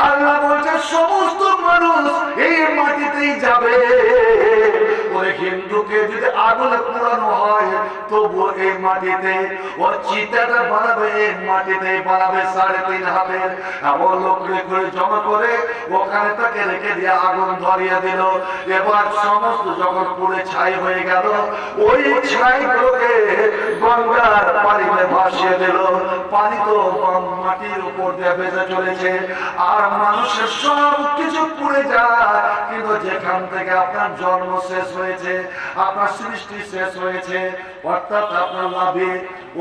আল্লাহ বলছে সমস্ত মানুষ এই মাটিতেই যাবে। ওই হিন্দুকে যদি আগুনে পোড়ানো হয় তবু এই মাটিতে, ওর চিতাটা বানাবে এই মাটিতে বানাবে 3.5 হাতের। এমন লোক করে জমা করে ওখানে তাকে রেখে দিয়ে আগুন ধরিয়ে দিল। এবার সমস্ত যখন পুড়ে ছাই হয়ে গেল, ওই ছাইগুলোকে গঙ্গার পানিতে ভাসিয়ে দিল। পানি তো মাটির উপর দিয়ে ভেসে চলেছে, আর মানুষের সব কিছু পুড়ে যায়। কিন্তু যেখান থেকে আপনার জন্ম শেষ হয়েছে, আপনার সৃষ্টি শেষ হয়েছে, অর্থাৎ আপনার লাভে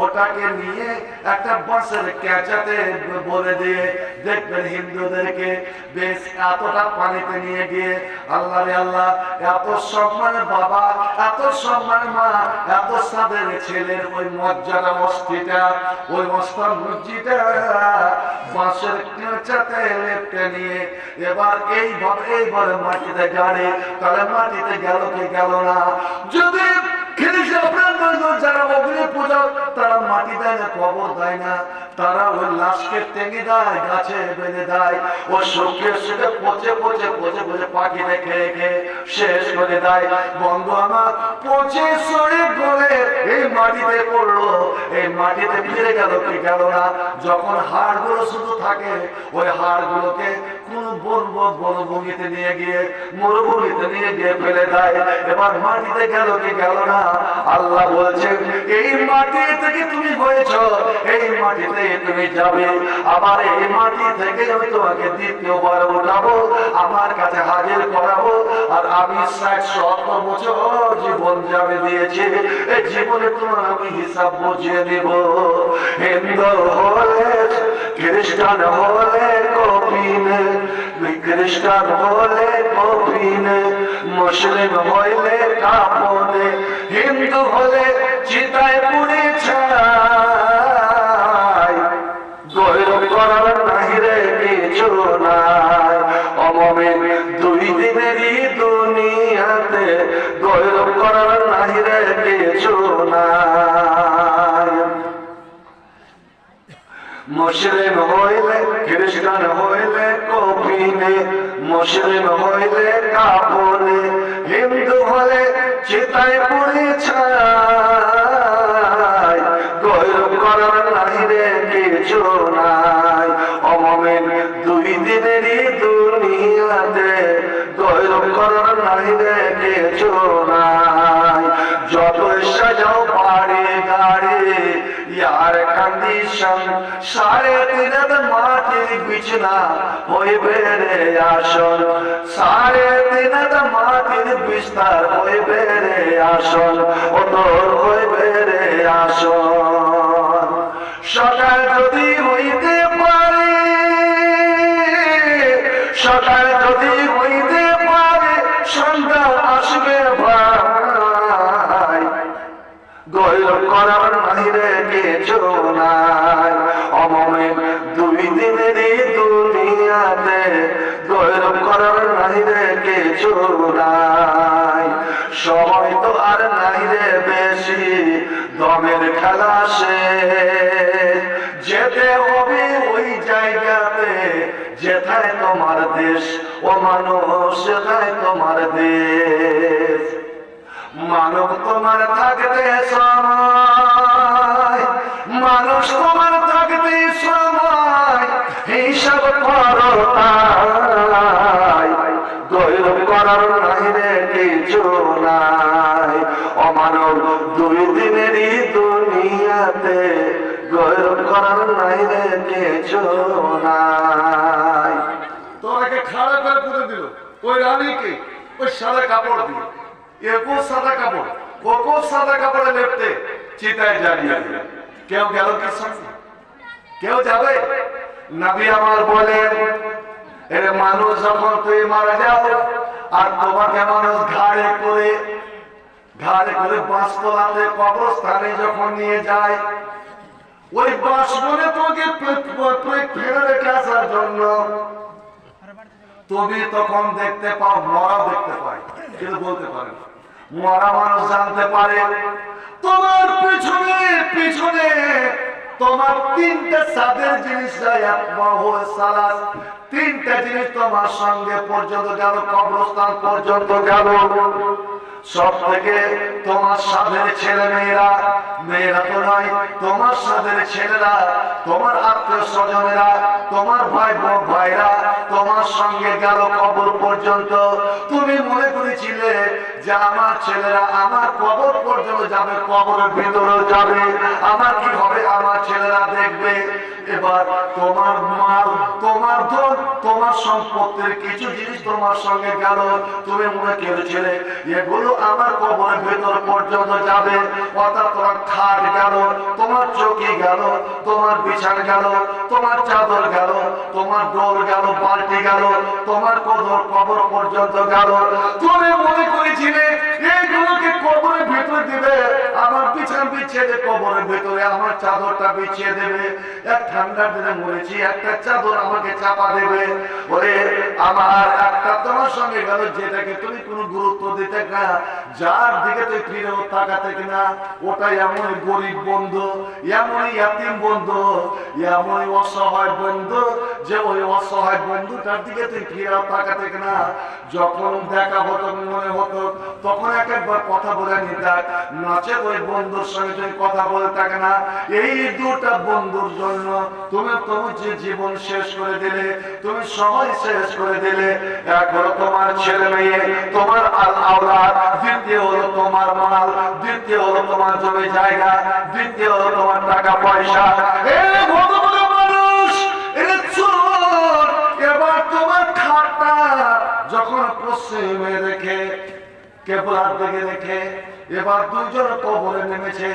ওটাকে নিয়ে একটা বাঁশের ক্যাচাতে বলে দিয়ে দেখবেন হিন্দুদেরকে বেশ এতটা পানিতে নিয়ে গিয়ে আল্লাহ রে আল্লাহ, এত সম্মানের বাবা, এত সম্মানের মা, এত সাদের ছেলের ওই মজ্জাটা অস্থিটা, ওই অস্থান মসজিদটা বাঁশের ক্যাচাতে লেপটে নিয়ে এবার এইভাবে মাটিতে গাড়ে, তাহলে মাটিতে গেল কি গেল না? যদি যারা অগ্নি পূজক তারা মাটি দেয় না, কবর দেয় না, তারা ওই লাশকে টেনে দেয়, গাছে বেঁধে দেয়, ও শুকিয়ে শুকে পচে পচে পচে পচে পাখিতে খেয়ে খেয়ে শেষ করে দেয়। বন্ধু আমার পচে সরে গলে এই মাটিতে পড়লো, এই মাটিতে ফিরে গেল কি গেল না? যখন হাড়গুলো শুধু থাকে ওই হাড়গুলোকে কোন বনভূমিতে নিয়ে গিয়ে মরুভূমিতে নিয়ে গিয়ে ফেলে দেয়। এবার মাটিতে গেল কি গেল না? আল্লাহ বলছেন এই মাটি থেকে তুমি হয়েছ, এই মাটিতে তুমি যাবে, আবার এই মাটি থেকে আমি তোমাকে দ্বিতীয়বার উঠাবো, আমার কাছে হাজির করাবো, আর আমি 60-70 বছর জীবন যাবে দিয়েছি, এই জীবনে তোমার আমি হিসাব বুঝিয়ে দিব। হিন্দু হলে খ্রিস্টান হলে কপিনে, খ্রিস্টান হলে কপিনে, মুসলিম হইলে কাপনে, হিন্দু হলে চিতায় পুড়ে ছাই, গৌরব করার নাহি রে কিছু নাই। অমমিন 2 দিনেরই দুনিয়াতে গৌরব করার নাহি রে কিছু নাই। মুসলিম হইলে খ্রিস্টান হইলে কপিনে, মুসলিম হইলে কাপনে, হিন্দু হলে চিতায় পুড়ে ছাই, গৌরব করার নাহি রে কিছু নাই। অমমিন 2 দিনেরই দুনিয়াতে গৌরব করার নাহি রে কিছু নাই। যত সাজাও বাড়ি গাড়ি ইয়ার কন্ডিশন, 3.5 মাটির বিছনা হইবে রে আসন, 3.5 মাটির বিস্তার হইবে রে আসন, ও তোর হইবে রে আসন। সকাল যদি হইতে পারে, সকাল যদি হইতে পারে, সন্ধ্যা আসবে ভাই, গৌরব করার বাহিরে কিছু নাই। অমমিন 2 দিনেরই দুনিয়াতে গৌরব করার বাহিরে কিছু নাই। সময় তো আর নাই রে বেশি, দমের খেলা শেষ, যেতে হবে ওই জায়গাতে যেথায় তোমার দেশ, ও মানুষ যেথায় তোমার দেশ। মানব তোমার থাকতে সময়, মানুষ তোমার থাকতে সময়, হিসাব করো তাই, গৌরব করার নাহিরে কিছু নাই। অমানব 2 দিনেরই দুনিয়াতে গৌরব করার নাহিরে কিছু নাই। তোরাকে খাড়া করে পুঁতে দিল ওই রানীকে ওই সাদা কাপড় দিয়ে, এরকম সাদা কাপড়, কোকো সাদা কাপড়ে লেপতে চিতায় জ্বালিয়ে দিল। কেউ গেল কি সঙ্গে? কেউ যাবে? নবী আমার বলেন, এর মানুষ যখন তুই মারা যাও আর তোমাকে মানুষ ঘাড়ে করে বাঁশতলাতে কবরস্থানে যখন নিয়ে যায়, ওই বাঁশ বনে তোকে ফেলে রেখে আসার জন্য তুমি তখন দেখতে পাও, মরা দেখতে পাই, কিন্তু বলতে পারে না। মরা মানুষ জানতে পারে তোমার পিছনে পিছনে তোমার 3টে সাদের জিনিস যায়, 3টে জিনিস তোমার সঙ্গে পর্যন্ত গেল, কবরস্থান পর্যন্ত গেল। সব থেকে তোমার সাথের ছেলে মেয়েরা, মেয়েরা তো নয়, তোমার সাথের ছেলেরা, তোমার আত্মীয় স্বজনেরা, তোমার ভাইরা তোমার সঙ্গে গেল কবর পর্যন্ত। তুমি মনে করেছিলে যে আমার ছেলেরা আমার কবর পর্যন্ত যাবে, কবরের ভিতরে যাবে, আমার কি হবে, আমার ছেলেরা দেখবে। এবার তোমার মাল, তোমার ধন, তোমার সম্পত্তির কিছু জিনিস তোমার সঙ্গে গেল, তুমি মনে করেছিলে এগুলো আমার কবরের ভেতর পর্যন্ত যাবে। অর্থাৎ তোমার খাট গেল, তোমার চৌকি গেল, তোমার বিছানা গেল, তোমার চাদর গেল, তোমার ডোর গেল, বালতি গেল, তোমার কবর পর্যন্ত গেল। তুমি মনে করেছিলে এইগুলোকে কবরের ভেতরে দিবে, আমার বিছানা বিছিয়ে দেবে কবরের ভেতরে, আমার চাদরটা বিছিয়ে দেবে। এক ঠান্ডার দিনে মরেছি, একটা চাদর আমাকে চাপা দেবে। ওরে আমার একটা তোমার সঙ্গে গেল, যেটাকে তুমি কোনো গুরুত্ব দিতে না, যার দিকে তুই ফিরেও তাকাতে না, ওটাই এমন গরিব বন্ধু, এমনই ইয়াতিম বন্ধু, এমনই অসহায় বন্ধু, যে ওই অসহায় বন্ধুটার দিকে তুই ফিরেও তাকাতে না। যখন দেখা হতো মনে হতো তখন একবার কথা বলে নিতে, নাচে ওই বন্ধুর সঙ্গে তুমি কথা বলে থাকে না। এই দুটা বন্ধুর জন্য তুমি তোমার যে জীবন শেষ করে দিলে, তুমি সময় শেষ করে দিলে। এক হলো তোমার ছেলে মেয়ে, তোমার আওলাদ, দ্বিতীয় হলো তোমার মাল, দ্বিতীয় হলো তোমার জমি জায়গা, দ্বিতীয় হলো তোমার টাকা পয়সা। মানুষ এবার তোমার খাটটা যখন পশ্চিমে রেখে কেবলার দিকে রেখে এবার দুইজন কবরে নেমেছে,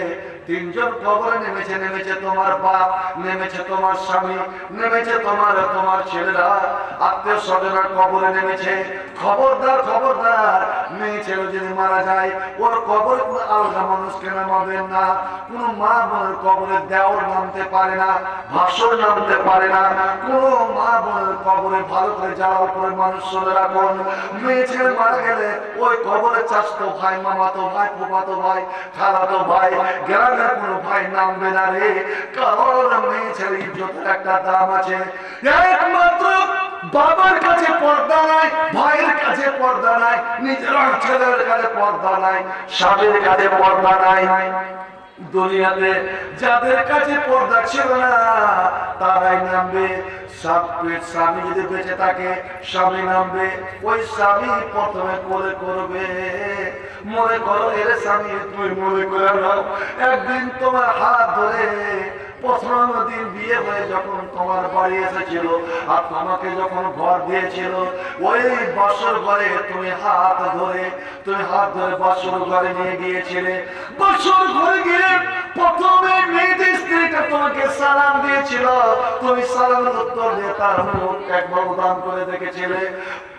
তিনজন কবরে নেমেছে। নেমেছে তোমার বাপ, নেমেছে তোমার স্বামী, নেমেছে তোমার ছেলেরা, আত্মীয় স্বজনের কবরে নেমেছে। খবরদার খবরদার, মেয়ে ছেলে যদি মারা যায় ওর কবরে কোনো আলাদা মানুষকে নামাবেন না। কোনো মা বোনের কবরে দেওর নামতে পারে না, ভাসুর নামতে পারে না। কোনো মা বোনের কবরে ভালো করে যাওয়ার পরে মানুষ চলে রাখুন। মেয়ে ছেলে মারা গেলে ওই কবরে চাচতো ভাই, মামাতো ভাই, ফুফাতো ভাই, খালাতো ভাই, গ্রামের কোনো ভাই নামবে না রে। কারণ মেয়ে ছেলে ইজ্জতের একটা দাম আছে। একমাত্র বাবার কাছে পর্দা নাই, ভাইয়ের কাছে পর্দা নাই, নিজের ছেলের কাছে পর্দা নাই, স্বামীর কাছে পর্দা নাই। দুনিয়াতে যাদের কাছে পর্দা ছিল না তারাই নামবে। স্বামী যদি বেঁচে থাকে স্বামী নামবে, ওই স্বামী প্রথমে কোলে করবে। মনে করো এর স্বামী তুমি মনে করে নাও, একদিন তোমার হাত ধরে প্রথম দিন বিয়ে হয়ে যখন তোমার বাড়ি এসেছিল আর তোমাকে যখন ঘর দিয়েছিল, ওই বাসর ঘরে তুমি হাত ধরে বাসর ঘরে নিয়ে গিয়েছিলে। বাসর ঘরে গিয়ে প্রথমে মেয়েদের স্ত্রীটা তোমাকে সালাম দিয়েছিল, তুমি সালামের উত্তর দিয়ে তার মুখ একবার উদান করে দেখেছিলে।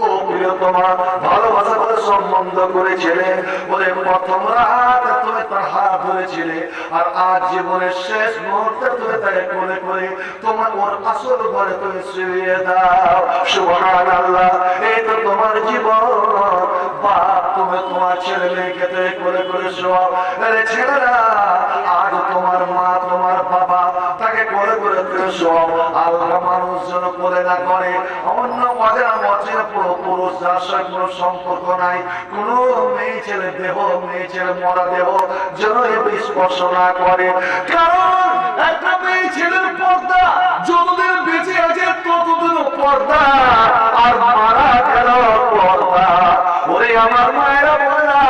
ও প্রিয় তোমার ভালোবাসা করে সম্বন্ধ করেছিলে, বলে প্রথম রাত তুমি তার হাত ধরেছিলে, আর আজ জীবনের শেষ মুহূর্তে তুমি তাকে কোলে করে তোমার ওর আসল ঘরে তুমি শুয়ে দাও। সুবহানাল্লাহ, এই তো তোমার জীবন। বাপ তুমি তোমার ছেলে মেয়েকে তুমি কোলে করে শোয়াও। আরে ছেলেরা, আজ তোমার মা তোমার বাবা তাকে কোলে করে তুমি শোয়াও। আল্লাহ মানুষ যেন কোলে না করে অন্য অজানা অচেনা পুরুষ যার সঙ্গে কোনো সম্পর্ক নাই, কোনো মেয়ে ছেলে দেহ, মেয়ে ছেলে মরা দেহ যেন স্পর্শ না করে। কারণ একটা মেয়ে ছেলের পর্দা যতদিন বেঁচে আছে ততদিন পর্দা, আর মারা গেল পর্দা। ওরে আমার মায়েরা বোনেরা,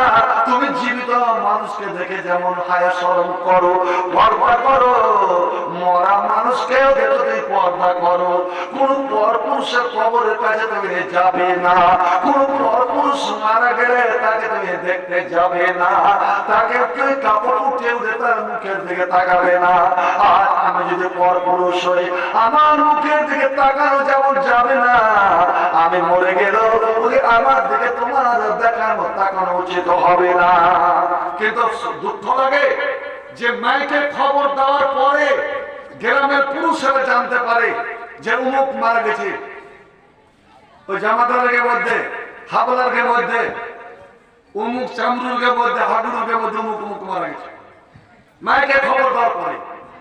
তুমি জীবিত মানুষকে দেখে যেমন হায়া শরম করো, পর্দা করো, মরা মানুষকেও দেখে তুমি পর্দা করো। কোন পরপুরুষের কবরের কাছে তুমি যাবে না, কোন পরপুরুষ মারা গেলে তাকে তুমি দেখতে যাবে না, তাকে তুমি কাপড় উঠে উঠে তার মুখের দিকে তাকাবে না। আর আমি যদি পরপুরুষ হই, আমার মুখের দিকে তাকানো যেমন যাবে না, আমি মরে গেলেও আমার দিকে তোমার দেখানো তাকানো উচিত হবে না। কিন্তু দুঃখ লাগে যে মাইকে খবর দেওয়ার পরে গ্রামের পুরুষেরা জানতে পারে যে উমুক মারা গেছে, ওই জামাদারের মধ্যে, হাবলার মধ্যে, উমুক চামরুর মধ্যে, হাডুরের মধ্যে উমুক উমুক মারা গেছে। মাইকে খবর দেওয়ার পরে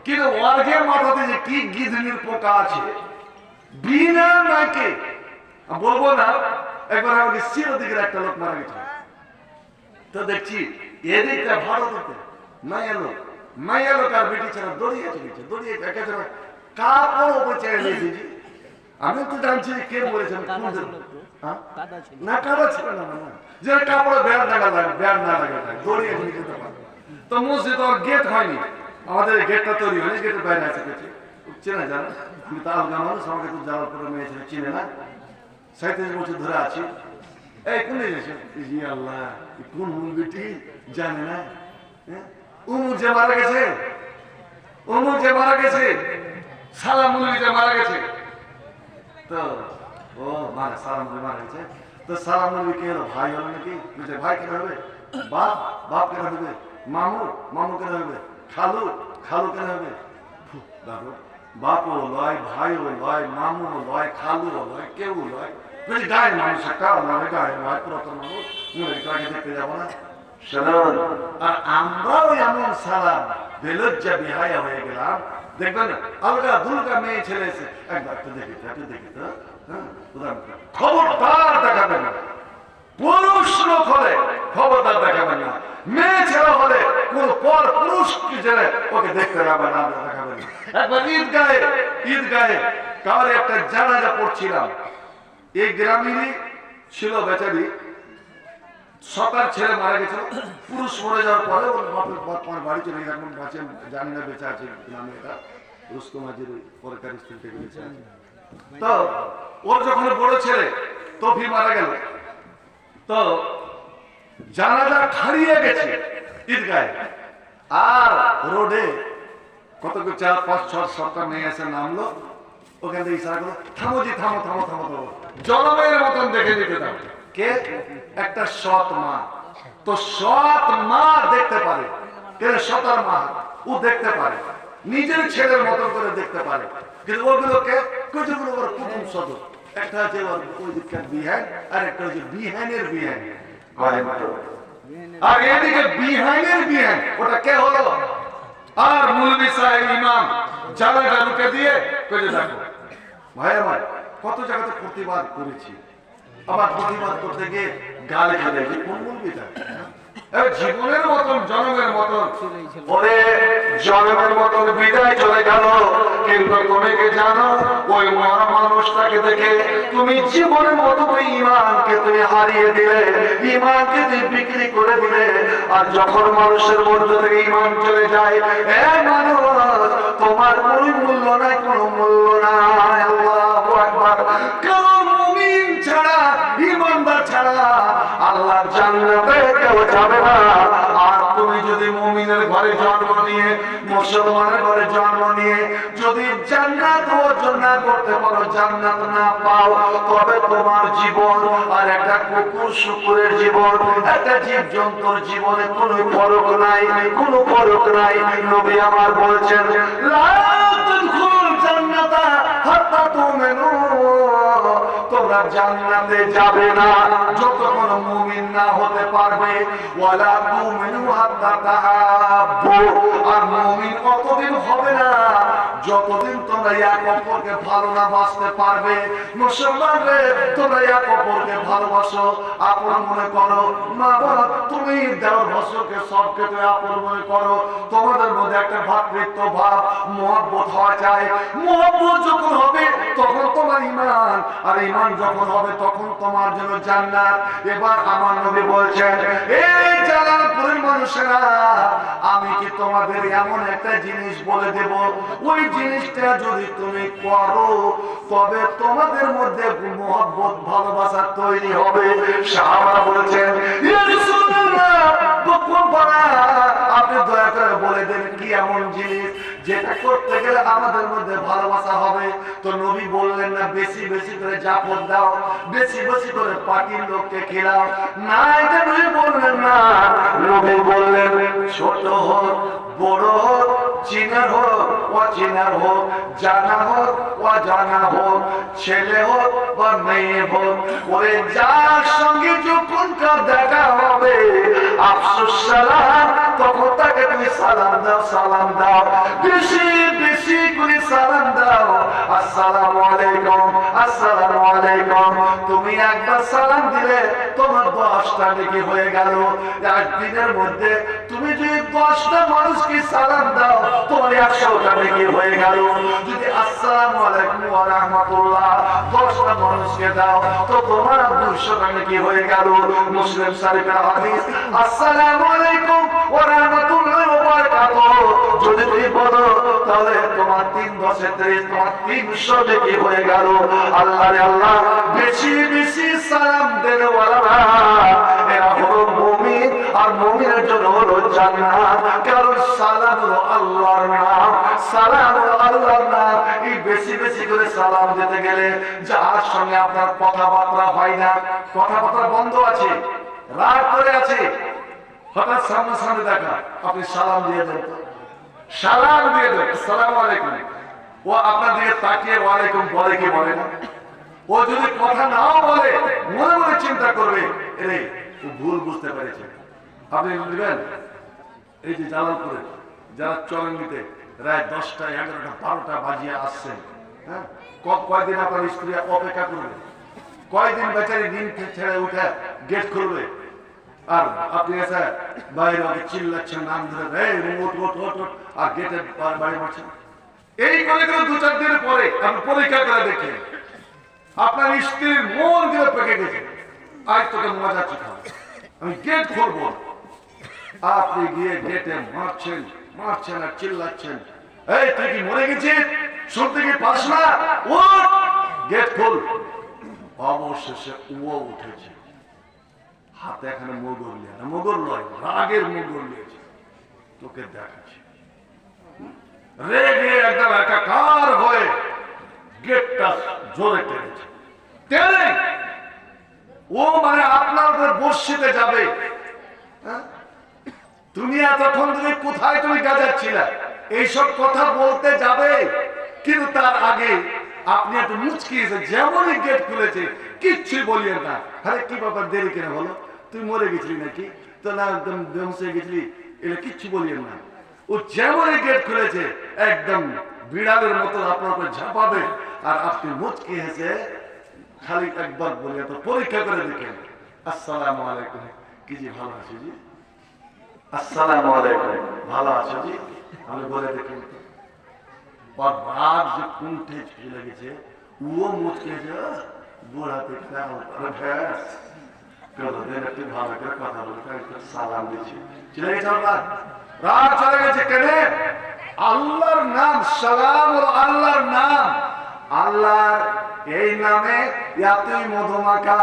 কিন্তু ওয়ার্গের মাথাতে যে কি গিধনির পোকা আছে, বিনা মাইকে বলবো না। একবার আমাকে সিরোদিকের একটা লোক মারা গেছে, তো দেখছি এদিকটা ভারতে মাইয়া লোক আর বেটি ছাড়া দড়িয়ে চলেছে, কাপড় উপরে ছেড়ে দিয়েছি। আমি তো জানছি কে বলেছে না, কাদা ছিল না, যে কাপড়ে বেড় না লাগে দড়িয়ে যেতে পারে। তো মসজিদ আর গেট হয়নি, আমাদের গেটটা তৈরি হয়নি, গেটের বাইরে আছে চেনা জানা। আমি তো আলগা মানুষ, আমাকে তো যাওয়ার পরে মেয়ে ছেলে চিনে না। 37 বছর ধরে আছি। এই কোন আল্লাহ কোন মুরগিটি জানে না? উমর যে মারা গেছে, উমর যে মারা গেছে, সালাম মুরগি যে মারা গেছে, তো ও মানে সালাম মুরগি মারা গেছে, তো সালাম মুরগি কে হলো? ভাই হলো নাকি? ভাই কেন হবে? বাপ, বাপ কেন হবে? মামু, মামু কেন হবে? খালু, খালু কেন হবে? দেখো, বাপও লয়, ভাইও লয়, মামু লয়, খালু লয়, কেউ লয়, বেশি গায়ের মানুষ একটা লয়, গায়ের লয়, পুরাতন মানুষ, মুরগিটাকে দেখতে যাবো না? শুনুন, আর আমরাও এমন সালাম বেলজ্জা বিহায়া হয়ে গেলাম, দেখবেন আলগা দুলগা মেয়ে ছেলে এসে একবার তো দেখি তো, একটু দেখি তো, খবরদার দেখাবেন না। পুরুষ লোক হলে খবরদার দেখাবেন না, মেয়ে ছেলে হলে কোন পর পুরুষ কি ছেলে ওকে দেখতে যাবেন না, দেখাবেন না। একবার ঈদগাহে কার একটা জানাজা পড়ছিলাম, এই গ্রামেরই ছিল বেচারি, সকাল ছেলে মারা গেছিল, পুরুষ মরে যাওয়ার পরে ওর বাপের বাড়ি চলে গেছে, এখন বাঁচে জানি না বেঁচে আছে গ্রামে, এটা রুস্তম হাজির পরেকার স্ত্রী থেকে বেঁচে আছে। তো ওর যখন বড় ছেলে তফি মারা গেল, তো জানাজা খারিয়ে গেছে ঈদগাহে, আর রোডে কত 4-5-6 মেয়ে এসে নামলো, ওখান থেকে ইশারা করলো, থামো জি, থামো থামো থামো থামো, জনমের মতন দেখে দিতে দাও। কে? একটা সৎ মা। তো সৎ মা দেখতে পারে, কে? সতার মা, ও দেখতে পারে, নিজের ছেলের মতন করে দেখতে পারে, কিন্তু ওগুলোকে কিছুগুলো ওর প্রথম সদর, একটা হচ্ছে ওর ওই দিককার বিহান, আর একটা হচ্ছে বিহানের বিহান, আর এদিকে বিহানের বিহান, ওটা কে হলো? আর মুলবি সাহেব ইমাম জানাজা লুকে দিয়ে করে দেখো ভাই আমার, কত জায়গাতে প্রতিবাদ করেছি, আবার প্রতিবাদ করতে গিয়ে গাল খেলে যে কোন মুলবিটা জীবনের মতন জনমের মতন ওরে জনমের মতন বিদায় চলে গেল, কিন্তু তুমি কি জানো ওই মরা মানুষটাকে দেখে তুমি জীবনের মতো ওই ইমানকে তুমি হারিয়ে দিলে, ইমানকে তুমি বিক্রি করে দিলে। আর যখন মানুষের মধ্যে থেকে ইমান চলে যায়, এ মানুষ তোমার কোনো মূল্য নাই, কোনো মূল্য নাই। আল্লাহু আকবার। কারণ মুমিন ছাড়া, ইমানদার ছাড়া আল্লাহর জান্নাতে কেউ যাবে না। আর তুমি যদি মুমিনের ঘরে জন্ম নিয়ে, মুসলমানের ঘরে জন্ম নিয়ে যদি জান্নাত অর্জন না করতে পারো, জান্নাত না পাও, তবে তোমার জীবন আর একটা কুকুর শুকুরের জীবন, একটা জীবজন্তুর জীবনে কোনো ফরক নাই, কোনো ফরক নাই। নবী আমার বলছেন, লা তাদখুলুল জান্নাতা হাত্তা তুমিনু, তোমরা জান্নাতে যাবে না যতক্ষণ মুমিন না হতে পারবে, ওয়ালা তুমিনু হাত্তা তাহাব্বু, আর মুমিন কতদিন হবে না যতদিন তোমরা এক অপরকে ভালো না বাসতে পারবে। মুসলমান রে, তোমরা এক অপরকে ভালোবাসো, আপন মনে করো। মা বাবা, তুমি দেওয়ার ভাষকে সবকে তুমি আপন মনে করো। তোমাদের মধ্যে একটা ভ্রাতৃত্ব ভাব, মহব্বত হওয়া যায়। মহব্বত যখন হবে তখন তোমার ইমান, আর ইমান যখন হবে তখন তোমার জন্য জান্নাত। এবার আমার নবী বলছেন, এই জালালপুরের মানুষেরা, আমি কি তোমাদের এমন একটা জিনিস বলে দেব, ওই জিনিসটা যদি তুমি করো তবে তোমাদের মধ্যে মহব্বত ভালোবাসা তৈরি হবে। সাহাবারা বলেছেন, ইয়া রাসূলুল্লাহ, আপনি দয়া করে বলে দেন কি এমন জিনিস যেটা করতে গেলে আমাদের মধ্যে ভালোবাসা হবে। তো নবী বললেন না বেশি বেশি করে জাফর দাও, বেশি বেশি করে পার্টির লোককে খেলাও, না, এটা নবী বললেন না। নবী বললেন, ছোট হোক বড় হোক, চিনার হোক অচিনার হোক, জানা হোক অজানা হোক, ছেলে হোক বা মেয়ে হোক, ওরে যার সঙ্গে যখনকার দেখা হবে আফসোস সালাম, তখন তাকে তুমি সালাম দাও, সালাম দাও, বেশি বেশি করে সালাম দাও। আসসালামু আলাইকুম, আসসালামু আলাইকুম। তুমি একবার সালাম দিলে তোমার 10টা নেকি হয়ে গেল। একদিনের মধ্যে তুমি যদি 10টা মানুষকে সালাম দাও, তোমার 100টা নেকি হয়ে গেল। যদি আসসালামু আলাইকুম ওয়া রাহমাতুল্লাহ 10টা মানুষকে দাও, তো তোমার 200টা নেকি হয়ে গেল। মুসলিম শরীফের হাদিস, আসসালামু আলাইকুম ওয়া রাহমাতুল্লাহি ওয়া বারাকাতুহু যদি তুমি বলো, তাহলে তোমার 3 10 30, তোমার 300 নেকি হয়ে গেল। আল্লাহ রে আল্লাহ, বেশি বেশি সালাম দেওয়ালা এরা হলো মুমিন। মুমিনের জন্য হলো জান্নাত। কারণ সালাম হলো আল্লাহর নাম, সালাম হলো আল্লাহর নাম। এই বেশি বেশি করে সালাম দিতে গেলে যার সঙ্গে আপনার কথাবার্তা হয় না, কথাবার্তা বন্ধ আছে, রাগ করে আছে, হঠাৎ সামনাসামনি দেখা, আপনি সালাম দিয়ে দেন, সালাম দিয়ে দেন, আসসালামু আলাইকুম, ও আপনার দিকে তাকিয়ে ওয়ালাইকুম বলে কি বলে না? ও যদি কথা নাও বলে মনে মনে চিন্তা করবে রে ও ভুল বুঝতে পেরেছে। আপনি বুঝবেন এই যে জালালপুরে যারা চরঙ্গিতে রায় 10টা 11টা 12টা বাজিয়ে আসছেন, হ্যাঁ, কয়দিন আপনার স্ত্রী অপেক্ষা করবে, কয়দিন বেচারি দিন ছেড়ে উঠে গেট খুলবে, আর আপনি এসে বাইরে চিল্লাচ্ছেন নাম ধরে আর গেটে বাড়ি মারছেন। এই করে করে 2-4 দিনের পরে আপনি পরীক্ষা করে দেখেন আপনার স্ত্রীর মন দিয়ে পেকে গেছে, আজ তোকে মজা খাবো, আমি গেট খুলবো। আপনি গিয়ে গেটে মারছেন মারছেন আর চিল্লাচ্ছেন, এই তুই কি মরে গেছিস, শুনতে কি পাস না, ও গেট খোল। অবশেষে ও উঠেছে, হাতে এখানে মোগর নিয়ে, মোগর নয় রাগের মোগর নিয়েছে, তোকে দেখাচ্ছে, রেগে একদম একাকার হয়ে গেটটা জোরে টেনেছে, টেনে ও মানে আপনাদের বর্ষিতে যাবে। তুমি এতক্ষণ তুমি কোথায় তুমি গাজাচ্ছিলে, এইসব কথা বলতে যাবে, কিন্তু তার আগে আপনি একটু মুচকিয়েছে, যেমনই গেট খুলেছে কিচ্ছু বলিয়ে না, আরে কি ব্যাপার দেরি কেন হলো, তুই মরে গেছিলি নাকি, তো না একদম বেহুশ হয়ে গেছিলি, এটা কিচ্ছু বলিয়ে না। ও যেমনই গেট খুলেছে একদম বিড়ালের মতো আপনার উপরে ঝাঁপাবে, আর আপনি মুচকি হেসে খালি একবার বলে তো পরীক্ষা করে দেখেন, আসসালামু আলাইকুম, কি জি ভালো আছি জি, আসসালামু আলাইকুম ভালো আছো জি, আমি বলে দেখেন রাগ যে কুণ্ঠে চলে গেছে, ও মুচকে বুড়াতে একটু ভালো করে কথা বলতে সালাম দিচ্ছি, চলে গেছে রাগ চলে গেছে কেন? আল্লাহর নাম, সালাম হলো আল্লাহর নাম, আল্লাহর এই নামে এতই মধু মাখা,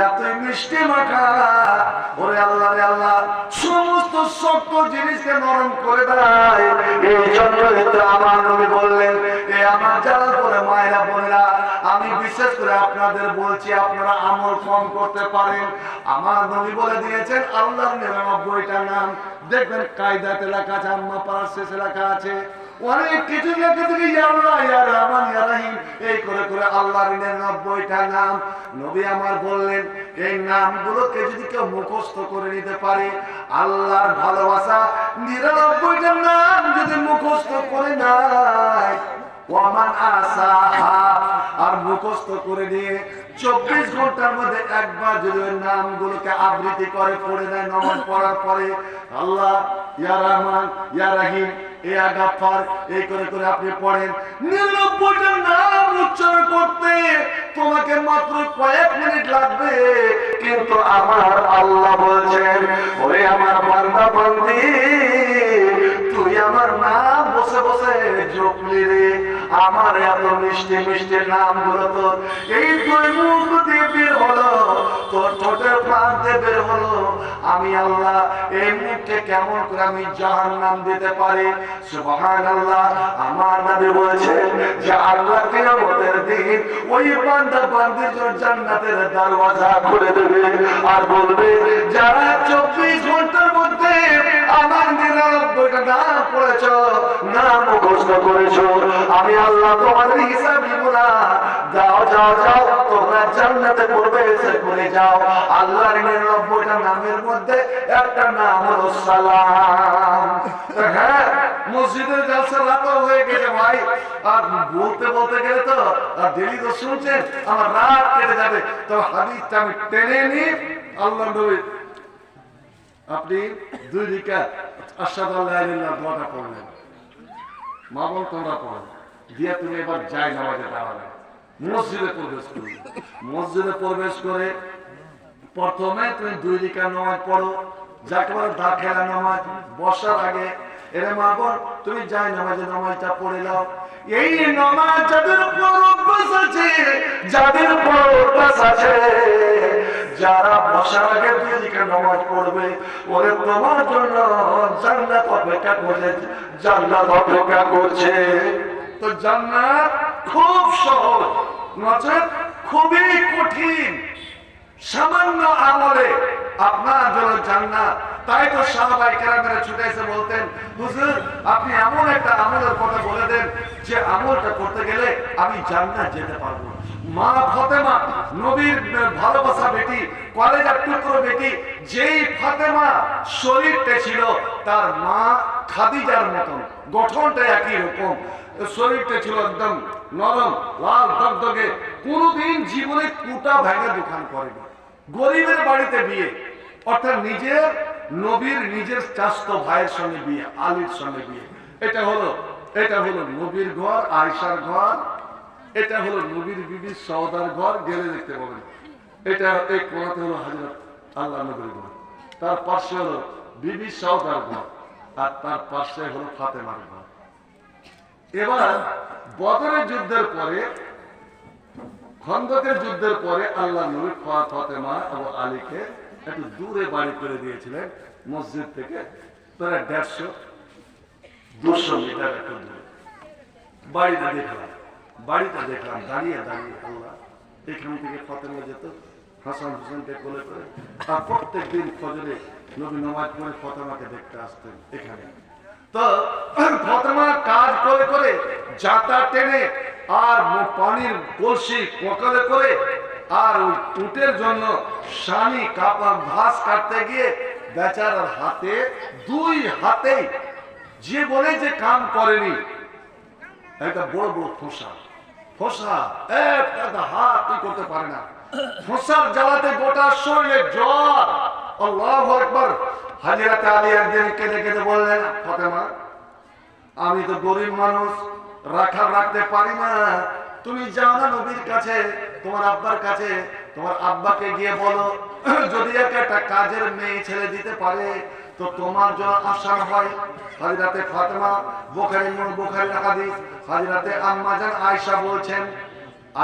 এতই মিষ্টি মাখা, ওরে আল্লাহ রে আল্লাহ সমস্ত শক্ত জিনিসকে নরম করে দেয়। এই জন্য আমার নবী বললেন, এ আমার যারা করে মায়েরা বোনেরা, আমি বিশেষ করে আপনাদের বলছি আপনারা আমল কম করতে পারেন। আমার নবী বলে দিয়েছেন আল্লাহর 99টা নাম, দেখবেন কায়দাতে লেখা আছে, আম্মা পাড়ার শেষে লেখা আছে, অনেক কিছু লেখা থেকে ইয়া আল্লাহ ইয়া রহমান ইয়া রহিম, এই করে করে আল্লাহর 99টা নাম। নবী আমার বললেন এই নামগুলোকে যদি কেউ মুখস্থ করে নিতে পারে, আল্লাহর ভালোবাসা 99টা নাম যদি মুখস্থ করে নেয়, ওয়ামান আসাহা, আর মুখস্থ করে নিয়ে 24 ঘন্টার মধ্যে একবার যদি ওই নামগুলোকে আবৃত্তি করে পড়ে দেয় নামাজ পড়ার পরে, আল্লাহ ইয়া রহমান ইয়া রহিম ইয়া গাফফার, এই করে করে আপনি পড়েন, 99টা নাম উচ্চারণ করতে তোমাকে মাত্র কয়েক মিনিট লাগবে। কিন্তু আমার আল্লাহ বলছেন, ওরে আমার বান্দা বান্দি, তুই আমার নাম বসে বসে জপলি রে, আমার এত মিষ্টি মিষ্টি নামগুলো তো এই দুই মুখ দিয়ে বের হলো, তোর ঠোঁটের প্রাণ দিয়ে বের হলো, আমি আল্লাহ এই মুখকে কেমন করে আমি জাহান্নাম দিতে পারি। সুবহানাল্লাহ। আমার নবী বলেছেন যে আল্লাহ কিয়ামতের দিন ওই বান্দা বান্দির জন্য জান্নাতের দরওয়াজা খুলে দেবে আর বলবে, যারা 24 ঘন্টার মধ্যে আমার 99টা নাম পড়েছো, নাম মুখস্থ করেছো, আমি আল্লাহ তোমাদের হিসাব নিব না, যাও যাও যাও তোমরা জান্নাতে প্রবেশ করে যাও। আল্লাহর 99টা নামের মধ্যে একটা নাম হলো সালাম। হ্যাঁ, মসজিদের জালসা রাত হয়ে গেছে ভাই, আর বলতে বলতে গেলে তো আর ডেলি তো শুনছেন আমার রাত কেটে যাবে, তো হাদিসটা আমি টেনে নিই। আল্লাহ নবী আপনি 2 রাকাত আশহাদু আল্লা ইলাহা ইল্লাল্লাহ দোয়াটা পড়লেন, মা বল তোমরা পড়ো, দিয়ে তুমি এবার যাই নামাজে দাঁড়াবে, মসজিদে প্রবেশ করবে। মসজিদে প্রবেশ করে প্রথমে তুমি 2 রাকাত নামাজ পড়ো, যাকে বলে দাখিলা নামাজ, বসার আগে এরে মা বল তুমি যাই নামাজটা পড়ে নাও। এই নামাজ যাদের উপর অভ্যাস আছে, যাদের উপর অভ্যাস আছে, যারা বসার আগে দুই দিকে নামাজ পড়বে ওরে তোমার জন্য জান্নাত অপেক্ষা করছে, জান্নাত অপেক্ষা করছে। তো জান্নাত খুব সহজ, নচেত খুবই কঠিন। সামান্য আমলে আপনার জন্য জান্নাত। তাই তো সাহাবায়ে কেরামেরা ছুটে এসে বলতেন, হুজুর আপনি এমন একটা আমলের কথা বলে দেন যে আমলটা করতে গেলে আমি জান্নাত যেতে পারবো। মা ফাতেমা, নবীর ভালোবাসা বেটি, কলেজার টুকরো বেটি, যেই ফাতেমা শরীরটা ছিল তার মা খাদিজার মতন, গঠনটা একই রকম, শরীরটা ছিল একদম নরম, লাল দগদগে, কোনোদিন জীবনে কুটা ভেঙে দোকান করেনি। গরিবের বাড়িতে বিয়ে, অর্থাৎ নিজের নবীর নিজের চাস্ত ভাইয়ের সঙ্গে বিয়ে, আলীর সঙ্গে বিয়ে। এটা হলো নবীর ঘর, আয়েশার ঘর। এটা হলো নবীর বিবি সওদার ঘর, গেলে দেখতে পাবেন। এটা এই কোণাতে হলো হযরত আল্লাহ নবীর ঘর, তার পাশে হলো বিবি সওদার ঘর, আর তার পাশে হলো ফাতেমার ঘর। এবার বদরের যুদ্ধের পরে, খন্দকের যুদ্ধের পরে আল্লাহ নবী ফাতেমা এবং আলীকে একটু দূরে বাড়ি করে দিয়েছিলেন, মসজিদ থেকে প্রায় 150-200 মিটার একটু দূরে। বাড়িটা দেখলাম দাঁড়িয়ে দাঁড়িয়ে আল্লাহ এখান থেকে ফাতেমা যেত হাসান হোসেনকে কোলে করে, আর প্রত্যেক দিন ফজরে নবী নামাজ পড়ে ফাতেমাকে দেখতে আসতেন এখানে। তো ফাতেমা কাজ করে করে জাতা টেনে আর পানির কলসি কপালে করে আর ওই উটের জন্য শানি কাপড় ঘাস কাটতে গিয়ে বেচারার হাতে, দুই হাতে যে বলে যে কাম করেনি, একটা বড় বড় ফোসা একটা হাত কি করতে পারে না, ফোসার জ্বালাতে গোটা শরীরে জ্বর। আল্লাহু আকবার। হযরত আলী একদিন কেঁদে কেঁদে বললেন, ফাতেমা আমি তো গরিব মানুষ, রাখতে পারি না, তুমি যাও না নবীর কাছে, তোমার আব্বার কাছে, তোমার আব্বাকে গিয়ে বলো যদি একটা কাজের মেয়ে ছেলে দিতে পারে তো তোমার জন্য আসান হয়। হযরতে ফাতেমা, বুখারী হাদিস, হযরতে আম্মা জান আয়েশা বলছেন,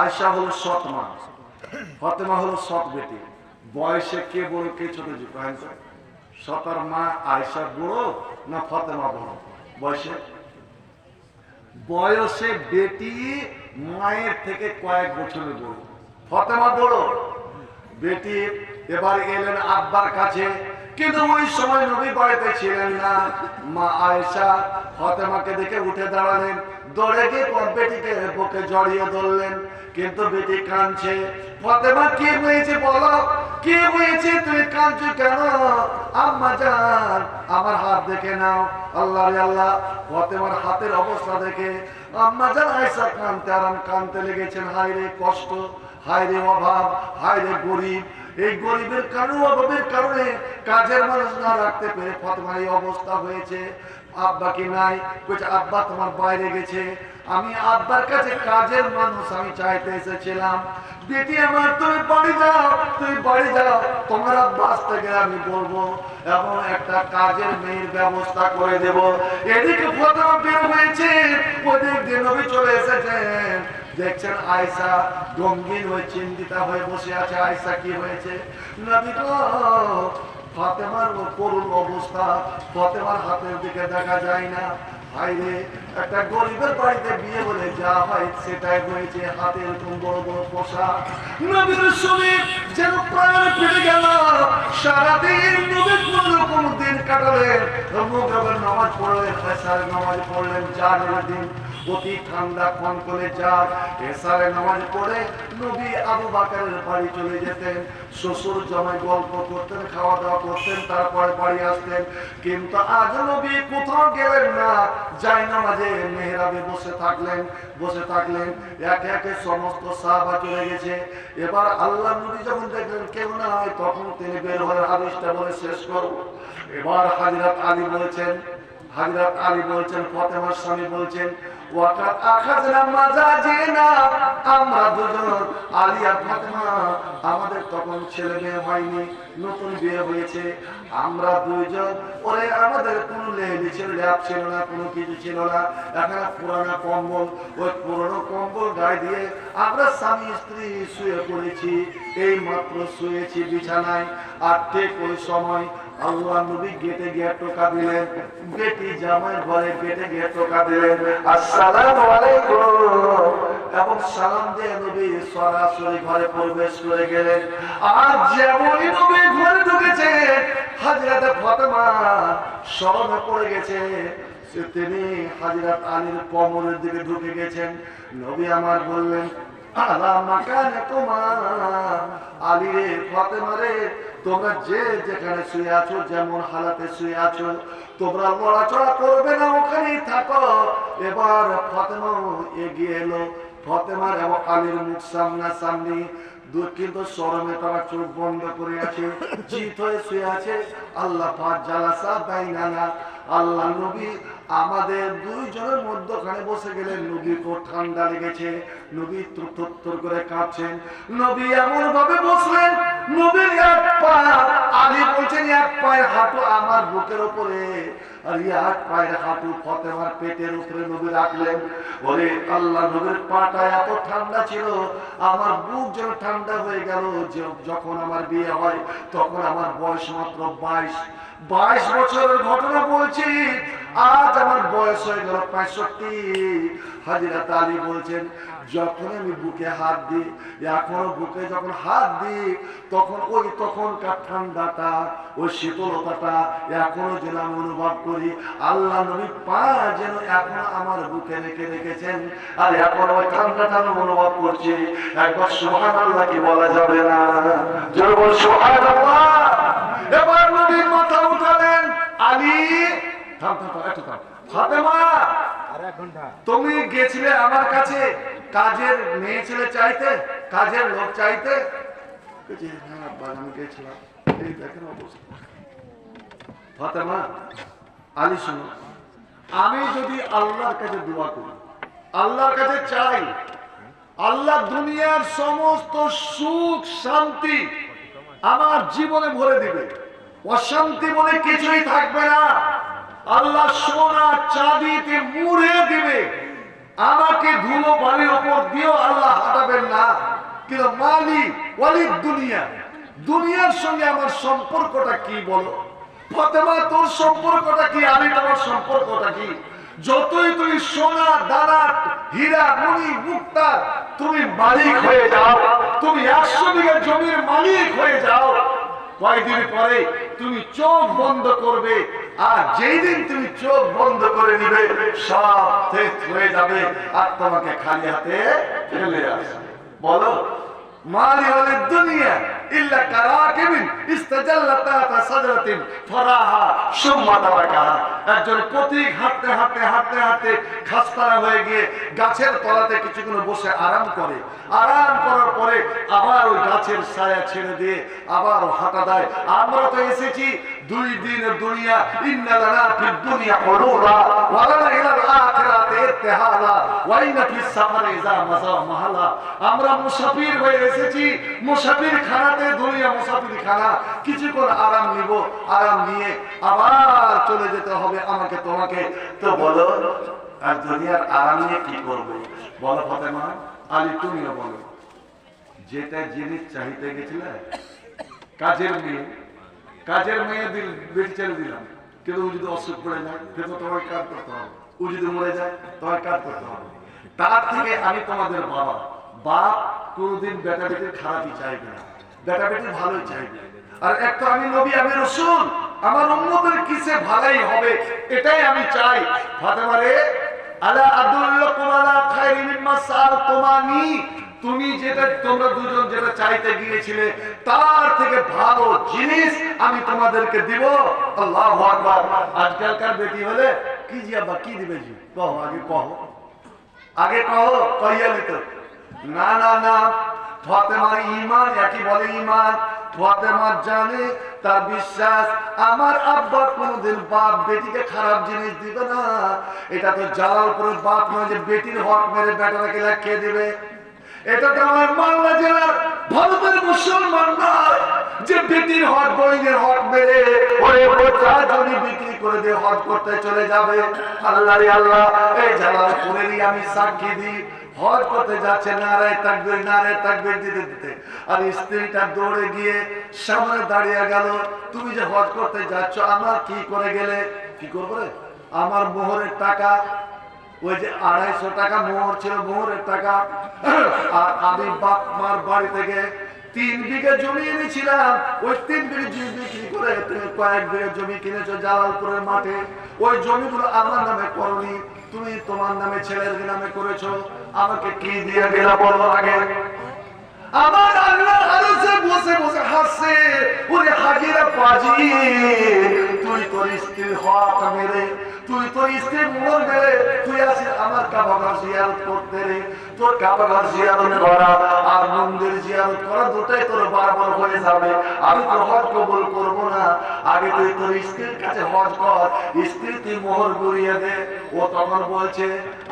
আয়েশা হলো সৎ মা, ফাতেমা হলো সৎ বেটি। বয়সে কে বড় কে ছোট? সতার মা আয়েশা বড় না ফাতেমা বড়? বয়সে বেটি মায়ের থেকে কয়েক বছরের বড়, ফাতেমা বড় বেটি। এবার এলেন আব্বার কাছে, কিন্তু ওই সময় নবী বাড়িতে ছিলেন না। মা আয়েশা ফাতেমাকে দেখে উঠে দাঁড়ালেন, দৌড়ে গিয়ে বেটিকে বুকে জড়িয়ে ধরলেন, কিন্তু বেটি কাঁদছে। ফাতেমা কি হয়েছে বলো, কি হয়েছে, তুমি কাঁদছো কেন? আম্মা জান আমার হাত দেখে নাও। আল্লাহ রে আল্লাহ, ফাতেমার হাতের অবস্থা দেখে আম্মা জান আয়েশা কাঁদতে লেগেছেন। হায় রে কষ্ট, হায় রে অভাব, হায় রে গরিব। এই গরিবের কারণে, অভাবের কারণে কাজের মানুষ না রাখতে পেরে ফাতেমার এই অবস্থা হয়েছে। আব্বা কি নাই? বলছে আব্বা তোমার বাইরে গেছে, আমি আব্বার কাছে কাজের মানুষ আমি চাইতে এসেছিলাম। বেটি আমার তুমি বাড়ি যাও, তোমার আব্বা আসতে গেলে আমি বলবো এবং একটা কাজের মেয়ের ব্যবস্থা করে দেব। এদিকে ফাতেমা বের হয়েছে, ওদিক দিয়ে নবী চলে এসেছেন। দেখছেন আয়েশা গম্ভীর হয়ে চিন্তিত হয়ে বসে আছে। আয়েশা কি হয়েছে? নবী গো, ফাতেমার করুণ অবস্থা, ফাতেমার হাতের দিকে দেখা যায় না। হায়রে, একটা গরিবের বাড়িতে বিয়ে বলে যা হয় সেটাই হয়েছে, হাতে এরকম বড় বড় পোশাক। নবীর শরীর যেন প্রাণ ফিরে গেল। সারাদিন নবী কোন রকম দিন কাটালেন, মুগরবের নামাজ পড়লেন, এশারের নামাজ পড়লেন, জানের দিন অতি ঠান্ডা কনকনে জার। এশারের নামাজ পড়ে নবী আবু বকরের বাড়ি চলে যেতেন, শ্বশুর জামাই গল্প করতেন, খাওয়া দাওয়া করতেন, তারপরে বাড়ি আসতেন। কিন্তু আজ নবী কোথাও গেলেন না, যাই নামাজে মেহরাবে বসে থাকলেন। একে একে সমস্ত সাহাবা চলে গেছে। এবার আল্লাহ নবী যখন দেখলেন কেউ না হয়, তখন তিনি বের হয়ে হাদিসটা বলে শেষ করব। এবার হযরত আলী বলছেন, ফাতেমার স্বামী বলছেন, ওয়াকাত আখাযনা মাজাজিনা আমরা দুজন আলী আর ফাতেমা, আমাদের তখন ছেলে মেয়ে হয়নি, নতুন বিয়ে হয়েছে। আমরা দুইজন, ওরে আমাদের কোনো লেহেলি ছিল, ল্যাপ ছিল না, কোনো কিছু ছিল না, একটা পুরানো কম্বল, ওই পুরনো কম্বল গায়ে দিয়ে আমরা স্বামী স্ত্রী শুয়ে পড়েছি। এই মাত্র শুয়েছি বিছানায়, আর ঠিক ওই সময় আল্লাহ নবী গেটে গিয়ে টোকা দিলেন। বেটি জামাই ঘরে গেটে গিয়ে টোকা দিলেন, আসসালামু আলাইকুম, এবং সালাম দিয়ে নবী সরাসরি ঘরে প্রবেশ করে গেলেন। আর যেমনই নবী ঘরে ঢুকেছে, হযরত ফাতেমা শরমে পড়ে গেছে। তিনি হযরত আলীর কোমরের দিকে ঢুকে গেছেন। নবী আমার বললেন, আলা মাকানে তোমার, আলী রে, ফাতেমা রে, তোমরা যে যেখানে শুয়ে আছো, যেমন হালাতে শুয়ে আছো, তোমরা লড়াচড়া করবে না, ওখানেই থাকো। এবার ফাতেমা এগিয়ে এলো। ফাতেমার এবং আলীর মুখ সামনাসামনি, কিন্তু শরমে তারা চোখ বন্ধ করে আছে, জিত হয়ে শুয়ে আছে। আল্লাহ পাক জালাসা বাইনানা, আল্লাহ নবী আমাদের দুইজনের মধ্যখানে বসে গেলেন। নবী খুব ঠান্ডা লেগেছে, নবী থরথর করে কাঁপছেন। নবী এমন ভাবে বসলেন, নবীর এক পা, আলী বলছেন এক পায়ের হাঁটু আমার বুকের উপরে, আর এক পায়ের হাঁটু ফাতেমার পেটের উপরে নবী রাখলেন। ওরে আল্লাহ, নবীর পাটা এত ঠান্ডা ছিল, আমার বুক যেন ঠান্ডা হয়ে গেল। যখন আমার বিয়ে হয় তখন আমার বয়স মাত্র 22 বছরের ঘটনা বলছি, আজ আমার বয়স হয়ে গেল 65। হযরত আলী বলছেন, যখন আমি বুকে হাত দিই, এখনো বুকে যখন হাত দিই, তখন ওই তখনকার ঠান্ডাটা, ওই শীতলতাটা এখনো যেন আমি অনুভব করি। আল্লাহ নবী পা যেন এখনো আমার বুকে রেখে রেখেছেন, আর এখন ওই ঠান্ডাটা আমি অনুভব করছি। একবার সুবহানাল্লাহ কি বলা যাবে না? জোরে বল সুবহানাল্লাহ। এবার নবী মাথা উঠালেন, আলী থাম থাম থাম, একটু থাম। ফাতেমা, তুমি গেছিলে আমার কাছে কাজের মেয়ে ছেলে চাইতে, কাজের লোক চাইতে? হ্যাঁ আব্বা, আমি গেছিলাম। এই দেখেন অবস্থা। ফাতেমা, আলী শুনো, আমি যদি আল্লাহর কাছে দোয়া করি, আল্লাহর কাছে চাই, আল্লাহ দুনিয়ার সমস্ত সুখ শান্তি আমার জীবনে ভরে দিবে, অশান্তি বলে কিছুই থাকবে না। আল্লাহ সোনা চাঁদিতে মুড়ে দিবে, আমাকে ধুলো বালির ওপর দিয়েও আল্লাহ হাঁটাবেন না। কিন্তু মালি ওয়ালি দুনিয়া, দুনিয়ার সঙ্গে আমার সম্পর্কটা কি বলো? ফাতেমা, তোর সম্পর্কটা কি? আলী, তোমার সম্পর্কটা কি? যতই তুমি সোনা দানা হীরা মণি মুক্তা তুমি মালিক হয়ে যাও, তুমি 100 বিঘা জমির মালিক হয়ে যাও, কয়েকদিন পরে তুমি চোখ বন্ধ করবে, আর যেই দিন তুমি চোখ বন্ধ করে নিবে, সব শেষ হয়ে যাবে, আর তোমাকে খালি হাতে ফেলে আসবে। বলো, মালি হলে দুনিয়া ইল্লা কারাকিবিন ইস্তাজাল্লাতা সাজরাতিন ফরাহা সুম্মা তারাকা। একজন পথিক হাঁটতে হাঁটতে হাঁটতে হাঁটতে খাস্তারা হয়ে গিয়ে গাছের তলাতে কিছুক্ষণ বসে আরাম করে, আরাম করার পরে আবার ওই গাছের ছায়া ছেড়ে দিয়ে আবার হাঁটা দেয়। আমরা তো এসেছি 2 দিনের দুনিয়া, ইন্না লানা ফিদ দুনিয়া হুরুরা ওয়া লানা ইলাল আখিরাতি ইরতিহালা ওয়া ইন্না ফিস সাফারি ইযা মাযা মাহালা। আমরা মুসাফির হয়ে এসেছি, মুসাফির খানাতে, দুনিয়া মুসাফির খানা, কিছুক্ষণ আরাম নিব, আরাম নিয়ে আবার চলে যেতে হবে আমাকে তোমাকে। তো বলো, আর দুনিয়ার আরাম নিয়ে কি করবো? বলো ফাতেমা, আলী তুমিও বলো, যেটা জিনিস চাইতে গেছিলে, কাজের মেয়ে বেটি ছেড়ে দিলাম, কিন্তু ও যদি অসুখ করে যায় কিন্তু তোমাকে কাজ করতে হবে, ও যদি মরে যায় তোমাকে কাজ করতে হবে। তার থেকে আমি তোমাদের বাপ কোনদিন বেটা বেটির খারাপই চাইবে না, বেটা বেটির ভালোই চাইবে। আর এক তো আমি নবী, আমি রাসূল, আমার উম্মতের কিসে ভালাই হবে এটাই আমি চাই। ফাতেমা রে, আলা আদুল্লাকুম আলা খায়রিন মিম্মা সাআলতুমানি, তুমি যেটা, তোমরা দুজন যেটা চাইতে গিয়েছিলে তার থেকে ভালো জিনিস আমি তোমাদেরকে দিব। আল্লাহু আকবার। আজকালকার বেটি হলে কি জি আব্বা, কি দিবে জি? কहो, আগে কहो, কইয়া নিত। না না না, ফাতেমার ঈমান, একই বলে ঈমান। ফাতেমা জানে, তার বিশ্বাস, আমার আব্বা কোনদিন বাপ বেটিকে খারাপ জিনিস দিবে না। এটা তো জালালপুরের বাপ নয় যে বেটির হক মেরে বেটারাকে খেয়ে দিবে। এটা তো আমার মালদা জেলার ভারতের মুসলমান নয় যে বেটির হক বইনের হক মেরে ওরে বোঝা জমি বিক্রি করে দিয়ে হজ করতে চলে যাবে। আল্লাহ রে আল্লাহ, এই জালালপুরেরই আমি সাক্ষী দিই, হজ করতে যাচ্ছে নারায়ে তাকবীর দিতে দিতে, আর স্ত্রীটা দৌড়ে গিয়ে সামনে দাঁড়িয়ে গেল, তুমি যে হজ করতে যাচ্ছ আমার কি করে গেলে? কি করবো রে? আমার মোহরের টাকা, ওই যে 250 টাকা মোহর ছিল, মোহরের টাকা, আর আমি বাপ মার বাড়ি থেকে 3 বিঘা জমি এনেছিলাম, ওই 3 বিঘা জমি বিক্রি করে তুমি কয়েক বিঘা জমি কিনেছো জালালপুরের মাঠে, ওই জমিগুলো আমার নামে করনি, তুমি তোমার নামে ছেলের নামে করেছো, আমাকে কি দিয়ে গেলা বলো আগে? আমার আল্লাহ আরশে বসে বসে হাসছে, ওরে হাজিরা পাজি, তুই তোর স্ত্রীর হক মেরে, তুই তোর স্ত্রীর মোহর মেরে তুই আসিস আমার কাবাঘর জিয়ারত করতে রে। তোর কাবাঘর জিয়ারত করা আর মন্দির জিয়ারত করা দুটাই তোর বারবার হয়ে যাবে, আমি তোর হজ কবুল করব না, আগে তুই তোর স্ত্রীর কাছে হজ কর, স্ত্রী তুই মোহর গড়িয়ে দে। ও তখন বলছে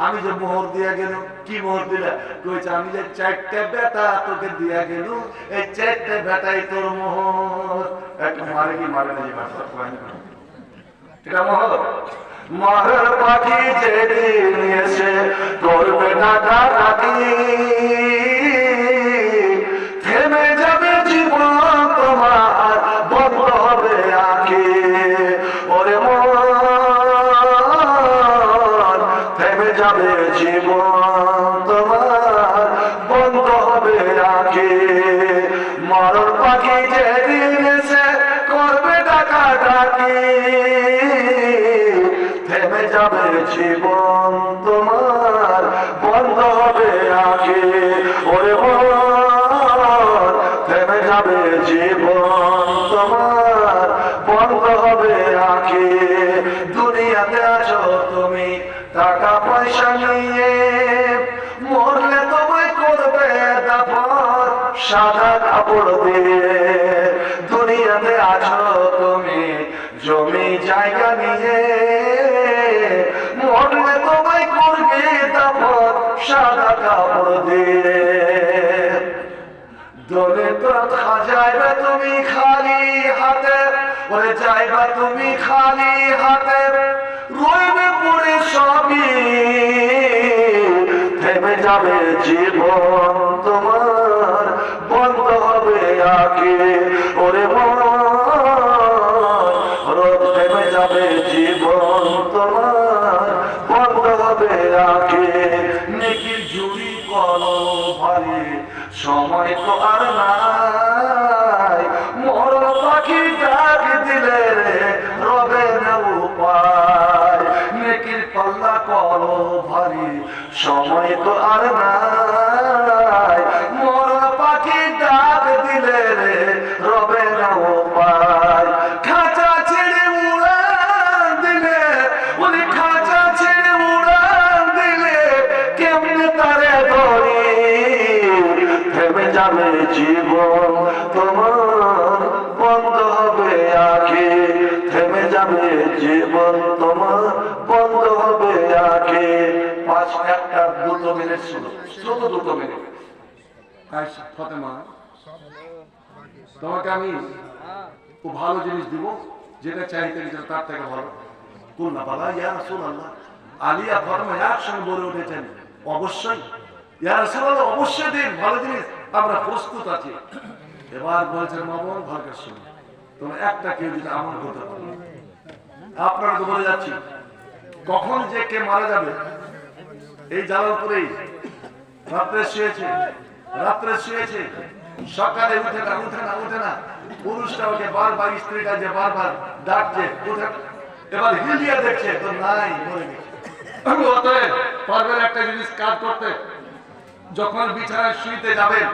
আমি যে মোহর দিয়ে গেল, কি মোহর দিলে? কইছে আমি যে 4টে বেটা তোকে দিয়ে গেল, এই 4টে বেটাই তোর মোহর। একটু মারে কি মারে না? এটা মোহর। মহর পাখি যেদিন এসে করবে না ডাকাতি, থেমে যাবে জীবন তোমার, বন্ধ হবে আঁখি, ওরে মন থেমে যাবে জীবন তোমার, বন্ধ হবে আঁখি। মরণ পাখি যেদিন এসে করবে ডাকাডাকি, থেমে যাবে জীবন তোমার, বন্ধ হবে আঁখি, ওরে মন থেমে যাবে জীবন তোমার, বন্ধ হবে আঁখি। দুনিয়াতে আছো তুমি টাকা পয়সা নিয়ে, মরলে তোমায় করবে দাফন সাদা কাপড় দিয়ে। দুনিয়াতে আছো তুমি জমি জায়গা নিয়ে, মরলে তোমায় করবে দাফন সাদা কাপড় দিয়ে। দলে তো যাইবে তুমি খালি হাতে, ওরে যাইবা তুমি খালি হাতে, রইবে পড়ে সবই, থেমে যাবে জীবন তোমার, বন্ধ হবে আঁখি, ওরে মন রোদ থেমে যাবে জীবন তোমার, বন্ধ হবে আঁখি। নেকির ঝুড়ি কলো ভারী, সময় তো আর নাই, মরণ পাখি ডাক দিলে রে রবে না উপায়। নেকির পাল্লা কলো ভারী, সময় তো আর নাই, মরণ পাখি ডাক দিলে রে রবে না উপায়। খাঁচা ছেড়ে উড়ান দিলে, ওরে খাঁচা ছেড়ে উড়ান দিলে কেমনে তারে ধরি, থেমে যাবে জীবন তোমার, বন্ধ হবে আঁখি, থেমে যাবে জীবন তোমার, বন্ধ হবে আঁখি। 2 মিনিট ছিল, শুধু 2 মিনিট। ফাতেমা, তোমাকে আমি খুব ভালো জিনিস দিব, যেটা চাইতে গেছে তার থেকে ভালো। কুলনা বালা ইয়া রাসূলুল্লাহ, আলী আর ফাতেমা একসঙ্গে বলে উঠেছেন অবশ্যই ইয়া রাসূলুল্লাহ, অবশ্যই দিন, ভালো জিনিস, আমরা প্রস্তুত আছি। এবার বলছেন মা বোন ভাগ্যের সঙ্গে তোমরা একটা কেউ যদি আমল করতে পারো, আপনারা তো বলে যাচ্ছি কখন যে কে মারা যাবে। এই জালালপুরেই রাত্রে শুয়েছে, সকালে উঠে না, পুরুষটা ওকে বারবার, স্ত্রীটা যে বারবার ডাকছে, উঠে, এবার হিলিয়া দেখছে তো নাই, মরে গেছে। অতএব পারবেন একটা জিনিস কাজ করতে, যখন বিছানায় শুইতে যাবেন,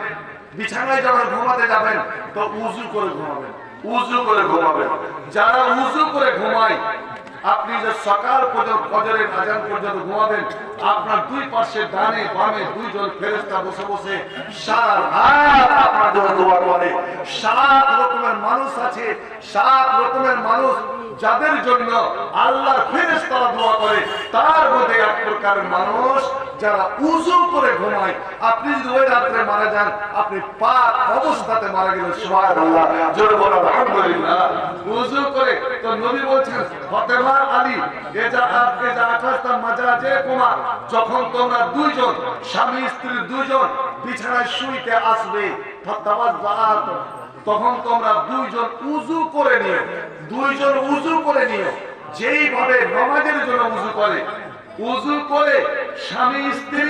বিছানায় যখন ঘুমাতে যাবেন তো উযু করে ঘুমাবেন। যারা উযু করে ঘুমায়, আপনি যে সকাল পর্যন্ত ফজরের আযান পর্যন্ত ঘুমাবেন, আপনার 2 পাশে ডানে বামে 2 জন ফেরেশতা বসে বসে সারা রাত আপনার জন্য দোয়া করে। 7 রকমের মানুষ আছে, 7 রকমের মানুষ যাদের জন্য আল্লাহর ফেরেশতারা দোয়া করে তার মধ্যে এক প্রকার মানুষ যারা উযু করে ঘুমায়। আপনি যদি ওই রাত্রে মারা যান আপনি পাক অবস্থাতে মারা গেলেন। সুবহানাল্লাহ, জোরে বলুন আলহামদুলিল্লাহ। উযু করে তো নবী বলছেন ফাতেমা আলী এজা আপকে যা আকাশতা মাজাজে কুমা, যখন তোমরা দুইজন স্বামী স্ত্রী দুইজন বিছানায় শুইতে আসবে ফাতাওয়াজ্জাত, তখন তোমরা দুইজন উযু করে নিও, দুইজন উযু করে নিও যেইভাবে নামাজের জন্য উযু করে। উযু করে স্বামী স্ত্রী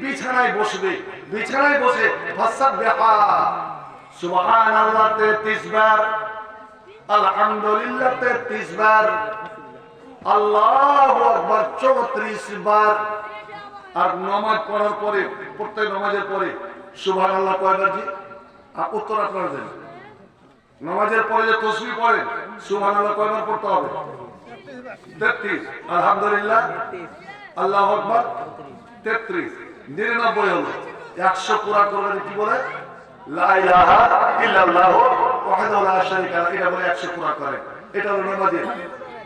বিছানায় বসবে, বিছানায় বসে ফাসাববিহা সুবহানাল্লাহ 33 বার, আলহামদুলিল্লাহ 33 বার, আল্লাহু আকবার 34 বার। আর নামাজ পড়ার পরে প্রত্যেক নামাজের পরে সুবহানাল্লাহ কয়বার জি? উত্তর আপনারা দেন। নামাজের পরে যে তাসবিহ পড়েন সুবহানাল্লাহ কয়বার পড়তে হবে? 33। আলহামদুলিল্লাহ, আল্লাহু আকবার 33, 99 হলো। 100 পুরা করলে কি বলে? লা ইলাহা ইল্লাল্লাহ ওয়াহদাহু লা শারীকা লাহু, এটা বলে 100 পুরা করে। এটা হলো নামাজের,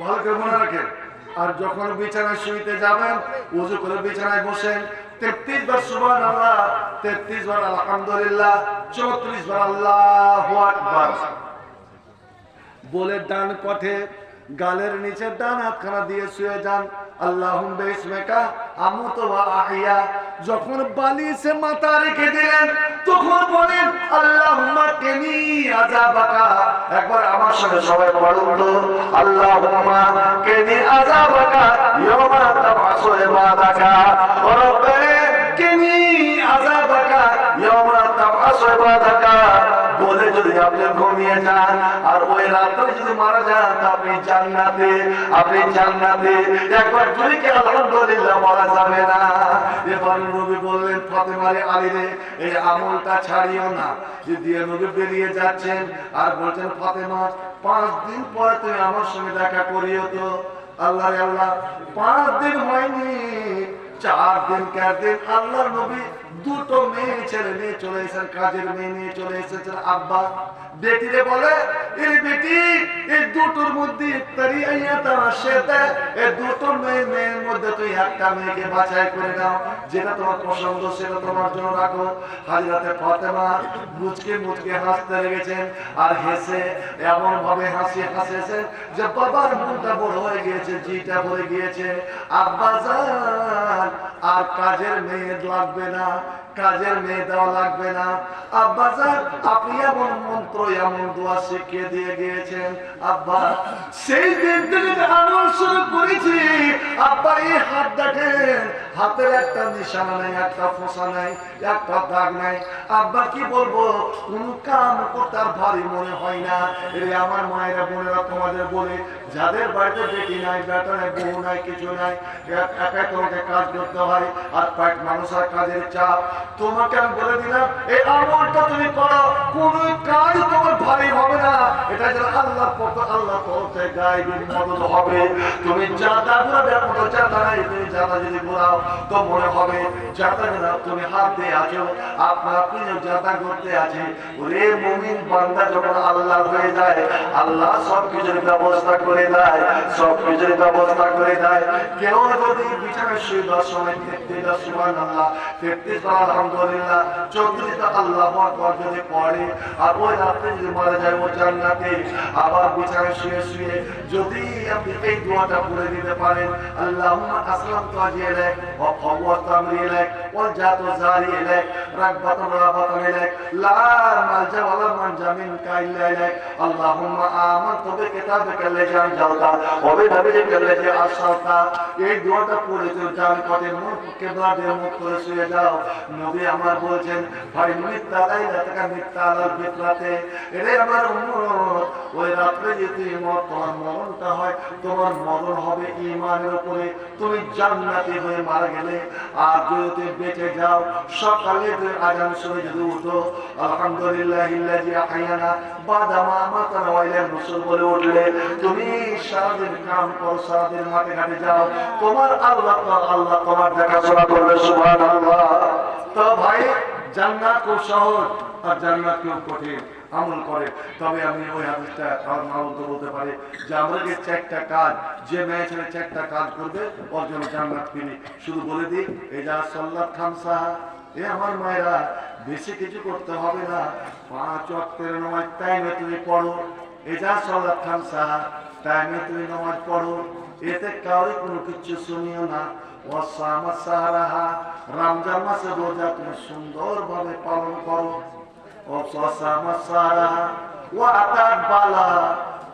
ভালো করে মনে রাখেন। আর যখন বিছানায় শুইতে যাবেন ওযু করে বিছানায় বসেন 33 বার সুবহানাল্লাহ, 33 বার আলহামদুলিল্লাহ, 34 বার আল্লাহু আকবার বলে ডান কাঁধে গালের নিচে ডান হাতখানা দিয়ে শুয়ে যান। আল্লাহুম্মা বিসমিকা আমুতু ওয়া আহইয়া, যখন বালিশে মাথা রেখে দিলেন তখন বলেন আল্লাহুম্মা কিনি আযাবাকা। একবার আমার সাথে সবাই বলুন তো, আল্লাহুম্মা কিনি আযাবাকা ইয়াওমা তাবআসু ইবাদাকা ওয়া রাব্বানা কিনি আযাবাকা ইয়াওমা তাবআসু ইবাদাকা বলে যদি আপনি ঘুমিয়ে যান আর ওই রাতে যদি মারা যান আপনি জান্নাতে, আপনি জান্নাতে। একবার জোরে কি আলহামদুলিল্লাহ বলা যাবে না? এবার নবী বললেন ফাতেমা আলী রে এই আমলটা ছাড়িও না। যদি নবী বেরিয়ে যাচ্ছেন আর বলছেন ফাতেমা 5 দিন পরে তুমি আমার সঙ্গে দেখা করিও তো। আল্লাহ রে আল্লাহ, 5 দিন হয়নি, 4 দিন 4 দিন আল্লাহর নবী দুটো মেয়ে ছেলে নিয়ে চলে এসেছেন, কাজের মেয়ে নিয়ে চলে এসেছেন। আব্বা বেটিরে বলে এই বেটি এই দুটোর মধ্যে ইফতারি আইয়াতা সেটা এই দুটো মেয়ের মধ্যে তুই একটা মেয়েকে বাছাই করে নাও, যেটা তোমার পছন্দ সেটা তোমার জন্য রাখো। হাজরাতে ফাতেমা মুচকে মুচকে হাসতে লেগেছেন আর হেসে এমন ভাবে হাসিয়েছেন যে বাবার মনটা বড় হয়ে গিয়েছে, জিটা ভরে গিয়েছে। আব্বা জান আর কাজের মেয়ে লাগবে না, কাজের মেয়ে দেওয়া লাগবে না। আব্বা জান আপনি এমন মন্ত্র এমন দোয়া শিখিয়ে দিয়ে গিয়েছেন। আব্বা সেই দিন থেকে আমল শুরু করেছি। আব্বা এই হাত দেখেন, হাতের একটা নিশানা নাই, একটা ফোঁসা নাই, একটা দাগ নাই। আব্বা কি বলবো, কোন কাম করতে আর ভারী মনে হয় না। এর আমার মায়েরা বোনেরা তোমাদের বলে যাদের বাড়িতে বেটি নাই, বেটা নাই, বউ নাই, কিছু নাই, একাই তোমাকে কাজ করতে হয় আর পাঁচ মানুষের কাজের চাপ। তোমাকে আমি বলে দিলাম এই আমলটা তুমি করো, কোন কাজ তোমার ভারী হবে না। এটা যেন আল্লাহর পথ, আল্লাহ তরফে গায়েবী মদত হবে। তুমি জাদা ঘুরাবে মতো জাদা নাই, তুমি জাদা যদি ঘুরাও তো মনে হবে জাদা না তুমি হাত দিয়ে আছো, আপনার আপনি জাদা করতে আছে। ওরে মুমিন বান্দা যখন আল্লাহ হয়ে যায় আল্লাহ সব কিছুর ব্যবস্থা করে দেয়, সব কিছুর ব্যবস্থা করে দেয়। কেউ যদি বিছানায় শুয়ে সময় 33 সুবহানাল্লাহ, 33 আলহামদুলিল্লাহ, 34 আল্লাহু আকবার যদি পড়ে আর ওই রাতে যদি মারা যায় ও জান্নাতে। আবার বিছানায় শুয়ে শুয়ে যদি আপনি এই দোয়াটা পড়ে দিতে পারেন, আল্লাহুম্মা আসলামতু ওয়াজহি ইলাইক ওয়া ফাওয়াদতু আমরি ইলাইক ওয়া জাতু জারি ইলাইক রাগবাতান রাহবাতান ইলাইক লা মালজা ওয়া লা মানজা মিনকা ইল্লা ইলাইক আল্লাহুম্মা আমানতু বিকিতাবিকা আল্লাযী আনজালতা ওয়া বিনাবিয়িকা আল্লাযী আরসালতা। এই দোয়াটা পড়ে তো জান পথে মুখ কিবলা দিয়ে মুখ করে শুয়ে যাও। নবী আমার বলছেন ভাই মিথ্যা লাইলাতাকা মিথ্যা আলাল বিতরাতে। এরে আমার উম্মত ওই রাতে যদি তোমার মরণটা হয় তোমার মরণ হবে ঈমানের উপরে, তুমি জান্নাতি হয়ে মারা গেলে। আর যদি বেঁচে যাও সকালে তুমি আযান শুনে যদি উঠো আলহামদুলিল্লাহিল্লাযী আহয়ানা বাদা মা আমাতানা ওয়া ইলাইহিন নুশুর বলে উঠলে তুমি সারাদিন কাম করো, সারাদিন মাঠে ঘাটে যাও, তোমার আল্লাহ তোমার দেখাশোনা করবে। সুবহানাল্লাহ। তো ভাই জান্নাত খুব সহজ আর জান্নাত খুব কঠিন। আমল করে। তবে আমি ওই হাদিসটা আমার মামুন তো বলতে পারি যে আমরা যে 4টা কাজ, যে মেয়ে ছেলে 4টা কাজ করবে ওর জন্য জান্নাত ফ্রি। শুধু বলে দিই, এই যা সাল্লাত খামসা, এ আমার মায়েরা বেশি কিছু করতে হবে না, 5 ওয়াক্তের নামাজ টাইমে তুমি পড়ো। এই যা সাল্লাত খামসা, টাইমে তুমি নামাজ পড়ো, এতে কাউরে কোনো কিছু শুনিও না। ওয়াসামা সাহারাহা, রমজান মাসে রোজা তুমি সুন্দরভাবে পালন করো। ওয়াসামা সাহারাহা ওয়াতাত বালা,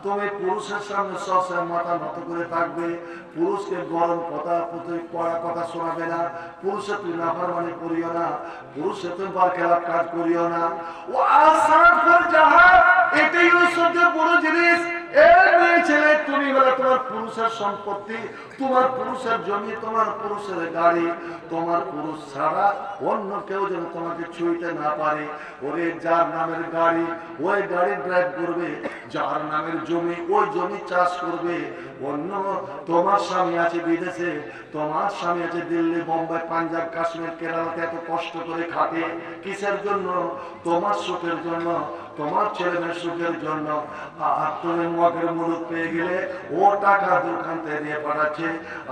তুমি পুরুষের সামনে সবসময় মাথা নত করে থাকবে। পুরুষকে গরম কথা, পড়া কথা শোনাবে না। পুরুষে তুই নাফরমানি করিও না, পুরুষে তুমি খেলাপ কাজ করিও না। ও আসার ফর জাহাদ, এটাই হলো সবচেয়ে বড় জিনিস। এই মেয়ে ছেলে, তুমি বলে তোমার পুরুষের সম্পত্তি, তোমার পুরুষের জমি, তোমার পুরুষের গাড়ি, তোমার পুরুষ ছাড়া অন্য কেউ যেন তোমাকে ছুঁইতে না পারে। ওরে যার নামের গাড়ি ওই গাড়ি ড্রাইভ করবে, যার নামের জমি ওই জমি চাষ করবে। অন্য তোমার স্বামী আছে বিদেশে, তোমার স্বামী আছে দিল্লি, বোম্বাই, পাঞ্জাব, কাশ্মীর, কেরালাতে এত কষ্ট করে খাটে কিসের জন্য? তোমার সুখের জন্য, তোমার ছেলে মেয়ের সুখের জন্য। আর তুমি মগের মুলুক পেয়ে গেলে ও টাকা দোকান থেকে দিয়ে পাঠাচ্ছে,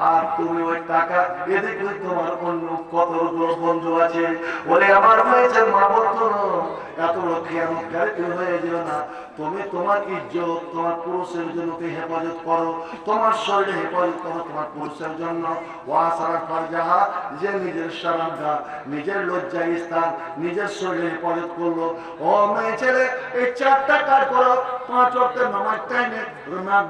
আর তুমি ওই টাকা এদিকে তোমার অন্য কতগুলো বন্ধু আছে। বলে আমার হয়েছে মা বলতো এত খেয়াল হয়ে যেও না। তুমি তোমার ইজ্জত তোমার পুরুষের জন্য হেফাজত করো, তোমার শরীরে হেফাজত করো তোমার পুরুষের জন্য। ওয়াসারা ফারজাহা, যে নিজের শরমগা, নিজের লজ্জা স্থান, নিজের শরীরে হেফাজত করলো। ও মেয়ে ছেলে, এই 4টা কাজ করো। 5 ওয়াক্তের নামাজ টাইমে, রমজান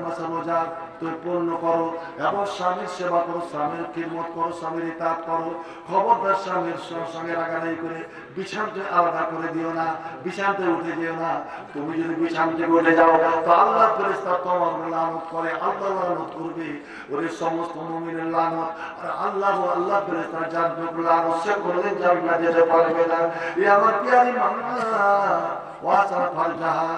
মাসে রোজা তুমি পূর্ণ করো, এবং স্বামীর সেবা করো, স্বামীর খিদমত করো, স্বামীর ইতাআত করো। খবরদার স্বামীর সঙ্গে রাগারাগি করে বিছানতে আলাদা করে দিও না, বিছানতে উঠে যেও না। তুমি যদি বিছান থেকে উঠে যাও তো আল্লাহ ফেরেশতা তোমার লানত করে, আল্লাহ লানত করবে। ওরে সমস্ত মুমিনের লানত, আর আল্লাহ ফেরেশতা জানবে লানত, সে কোনদিন জান্নাতে যেতে পারবে না। এ আমার প্রিয় মামা, ওয়াসারা ফারজাহা,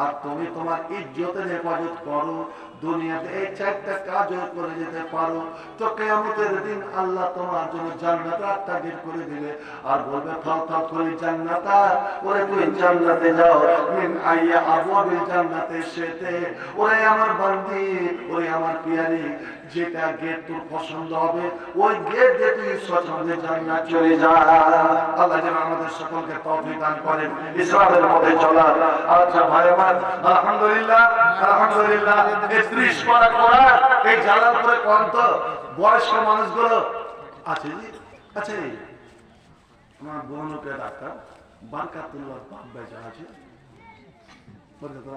আর তুমি তোমার ইজ্জতের হেফাজত করো। দুনিয়াতে এই 4টা কাজ করে যেতে পারো তো কিয়ামতের দিন আল্লাহ তোমার জন্য জান্নাত তাগির করে দিবে, আর বলবে ফাল করে জান্নাতা, ওরে তুই জান্নাতে যাও। মিন আইয়া আবওয়াবিল জান্নাতে সেতে, ওরে আমার বান্দি, ওরে আমার পিয়ারি, যেটা গেট তোর পছন্দ হবে ওই গেট দিয়ে তুই স্বচ্ছন্দে জান্নাত চলে যা। আল্লাহ যেন আমাদের সকলকে তৌফিক দান করেন ইসলামের পথে চলার। আচ্ছা ভাই আমার, আলহামদুলিল্লাহ আলহামদুলিল্লাহ, 30 পারা কোরআন এই জালালপুরে কত বয়স্ক মানুষগুলো আছে জি। আচ্ছা, আমার বোনকে ডাক্তার বারকাতুল্লাহ বাপ বেঁচে আছে,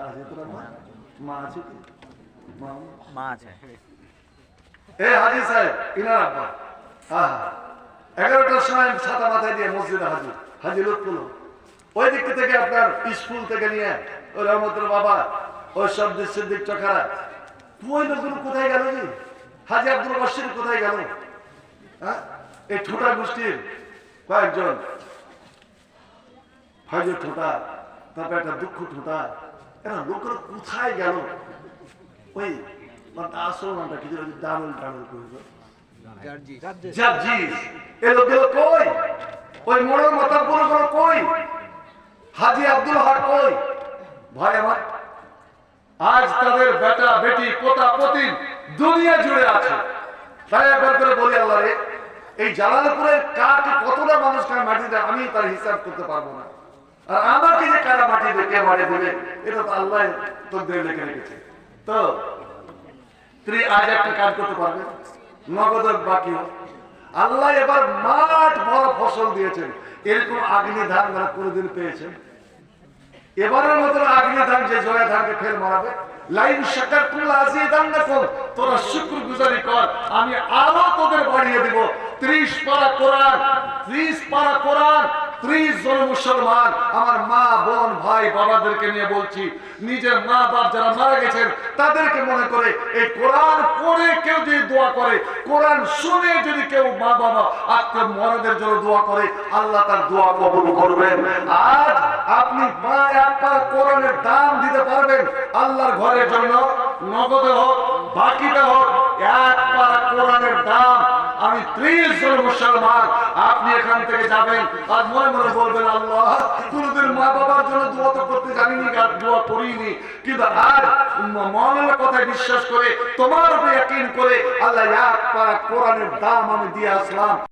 আছে তোরা মা আছে কি? মা আছে। এ হাজি সাহেব, ইনার আব্বা 11টার সময় ছাতা মাথায় দিয়ে মসজিদে হাজি লুৎফুল, ওই দিক থেকে আপনার স্কুল থেকে নিয়ে ওই রহমতের বাবা, ওই শব্দের সিদ্দিক চখারা, ওই লোকগুলো কোথায় গেল জি? হাজি আব্দুল বাশির কোথায় গেল? এই ঠোঁটা গোষ্ঠীর কয়েকজন, হাজি ঠোঁটা, তারপর একটা দুঃখ ঠোঁটা, এরা লোকের কোথায় গেল? ওই আসল নামটা কি দারুল দারুল করবে জার্জিস, এ লোকগুলো কই? ওই মোড়ের মাথার গুলো কই? হাজি আব্দুল হক কই? ভাই আমার, আজ তাদের বেটা বেটি পোতা পতি দুনিয়া জুড়ে আছে। তাই একবার করে বলি আল্লাহ রে, এই জালালপুরের কাকে কতটা মানুষ কার মাটি দেয় আমি তার হিসাব করতে পারবো না। আর আমাকে যে কারা মাটি দেবে, কে মাটি দেবে, এটা তো আল্লাহ তোদের লিখে রেখেছে। তো তুই আজ একটা কাজ করতে পারবে, নগদ বাকি আল্লাহ এবার মাঠ বড় ফসল দিয়েছেন। এরকম আগ্নি ধান যারা কোনদিন পেয়েছেন, এবারের মতো আগ্নি ধান যে জয়া ধানকে ফেল মারাবে, লাইন শাকার কুল্লা আজিয়ে দান না কর, তোরা শুকর গুজারি কর, আমি আরো তোদের বাড়িয়ে দিব। 30 পারা কোরআন, 30 পারা কোরআন, 30 জন মুসলমান, আমার মা বোন ভাই বাবাদেরকে নিয়ে বলছি, নিজের মা বাপ যারা মারা গেছেন তাদেরকে মনে করে এই কোরআন পড়ে কেউ যদি দোয়া করে, কোরআন শুনে যদি কেউ মা বাবা আত্মীয় মরাদের জন্য দোয়া করে, আল্লাহ তার দোয়া কবুল করবেন। আজ আপনি এক পারা কোরআনের দাম দিতে পারবেন আল্লাহর ঘরের জন্য, নগদে হোক বাকিতে হোক, এক পারা কোরআনের দাম আমি 30 জন মুসলমান, আপনি এখান থেকে যাবেন আর মনে মনে বলবেন আল্লাহ কোনদিন মা বাবার জন্য দোয়া তো করতে জানিনি, দোয়া করিনি, কিন্তু আজ মৌলানার কথায় বিশ্বাস করে তোমার উপরে ইয়াকিন করে আল্লাহ এক পারা কোরআনের দাম আমি দিয়ে আসলাম।